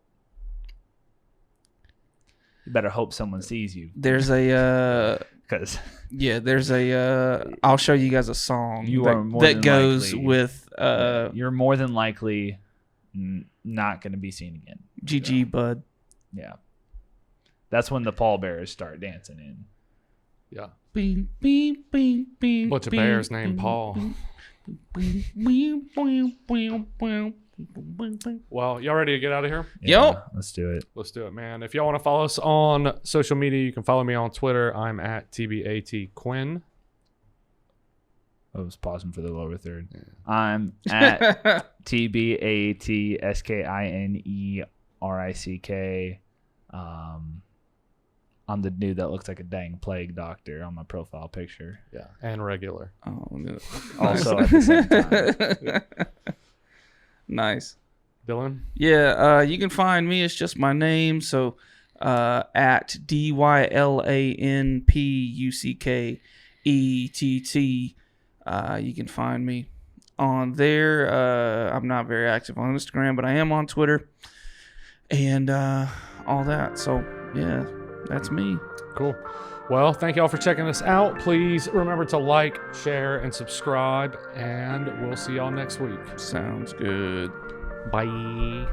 you better hope someone sees you. There's a Because I'll show you guys a song You that, are more that than goes likely- with you're more than likely not going to be seen again. GG bud. Yeah. That's when the pallbearers start dancing in. Yeah. Bing, bing, bing, bing, Bunch of bing, bears named bing, Paul. bing, bing, bing, bing, bing, bing, bing. Well, y'all ready to get out of here? Yup. Let's do it. Let's do it, man. If y'all want to follow us on social media, you can follow me on Twitter. I'm at TBAT Quinn. I was pausing for the lower third. I'm at TBATSKINERICK. I'm the dude that looks like a dang plague doctor on my profile picture. Yeah. And regular. Oh, no. Also at the same time. Nice. Dylan? Yeah, you can find me. It's just my name. So at DYLANPUCKETT. You can find me on there. I'm not very active on Instagram, but I am on Twitter and all that. So yeah, that's me. Cool. Well, thank y'all for checking us out. Please remember to like, share, and subscribe. And we'll see y'all next week. Sounds good. Bye. I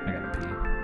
gotta pee.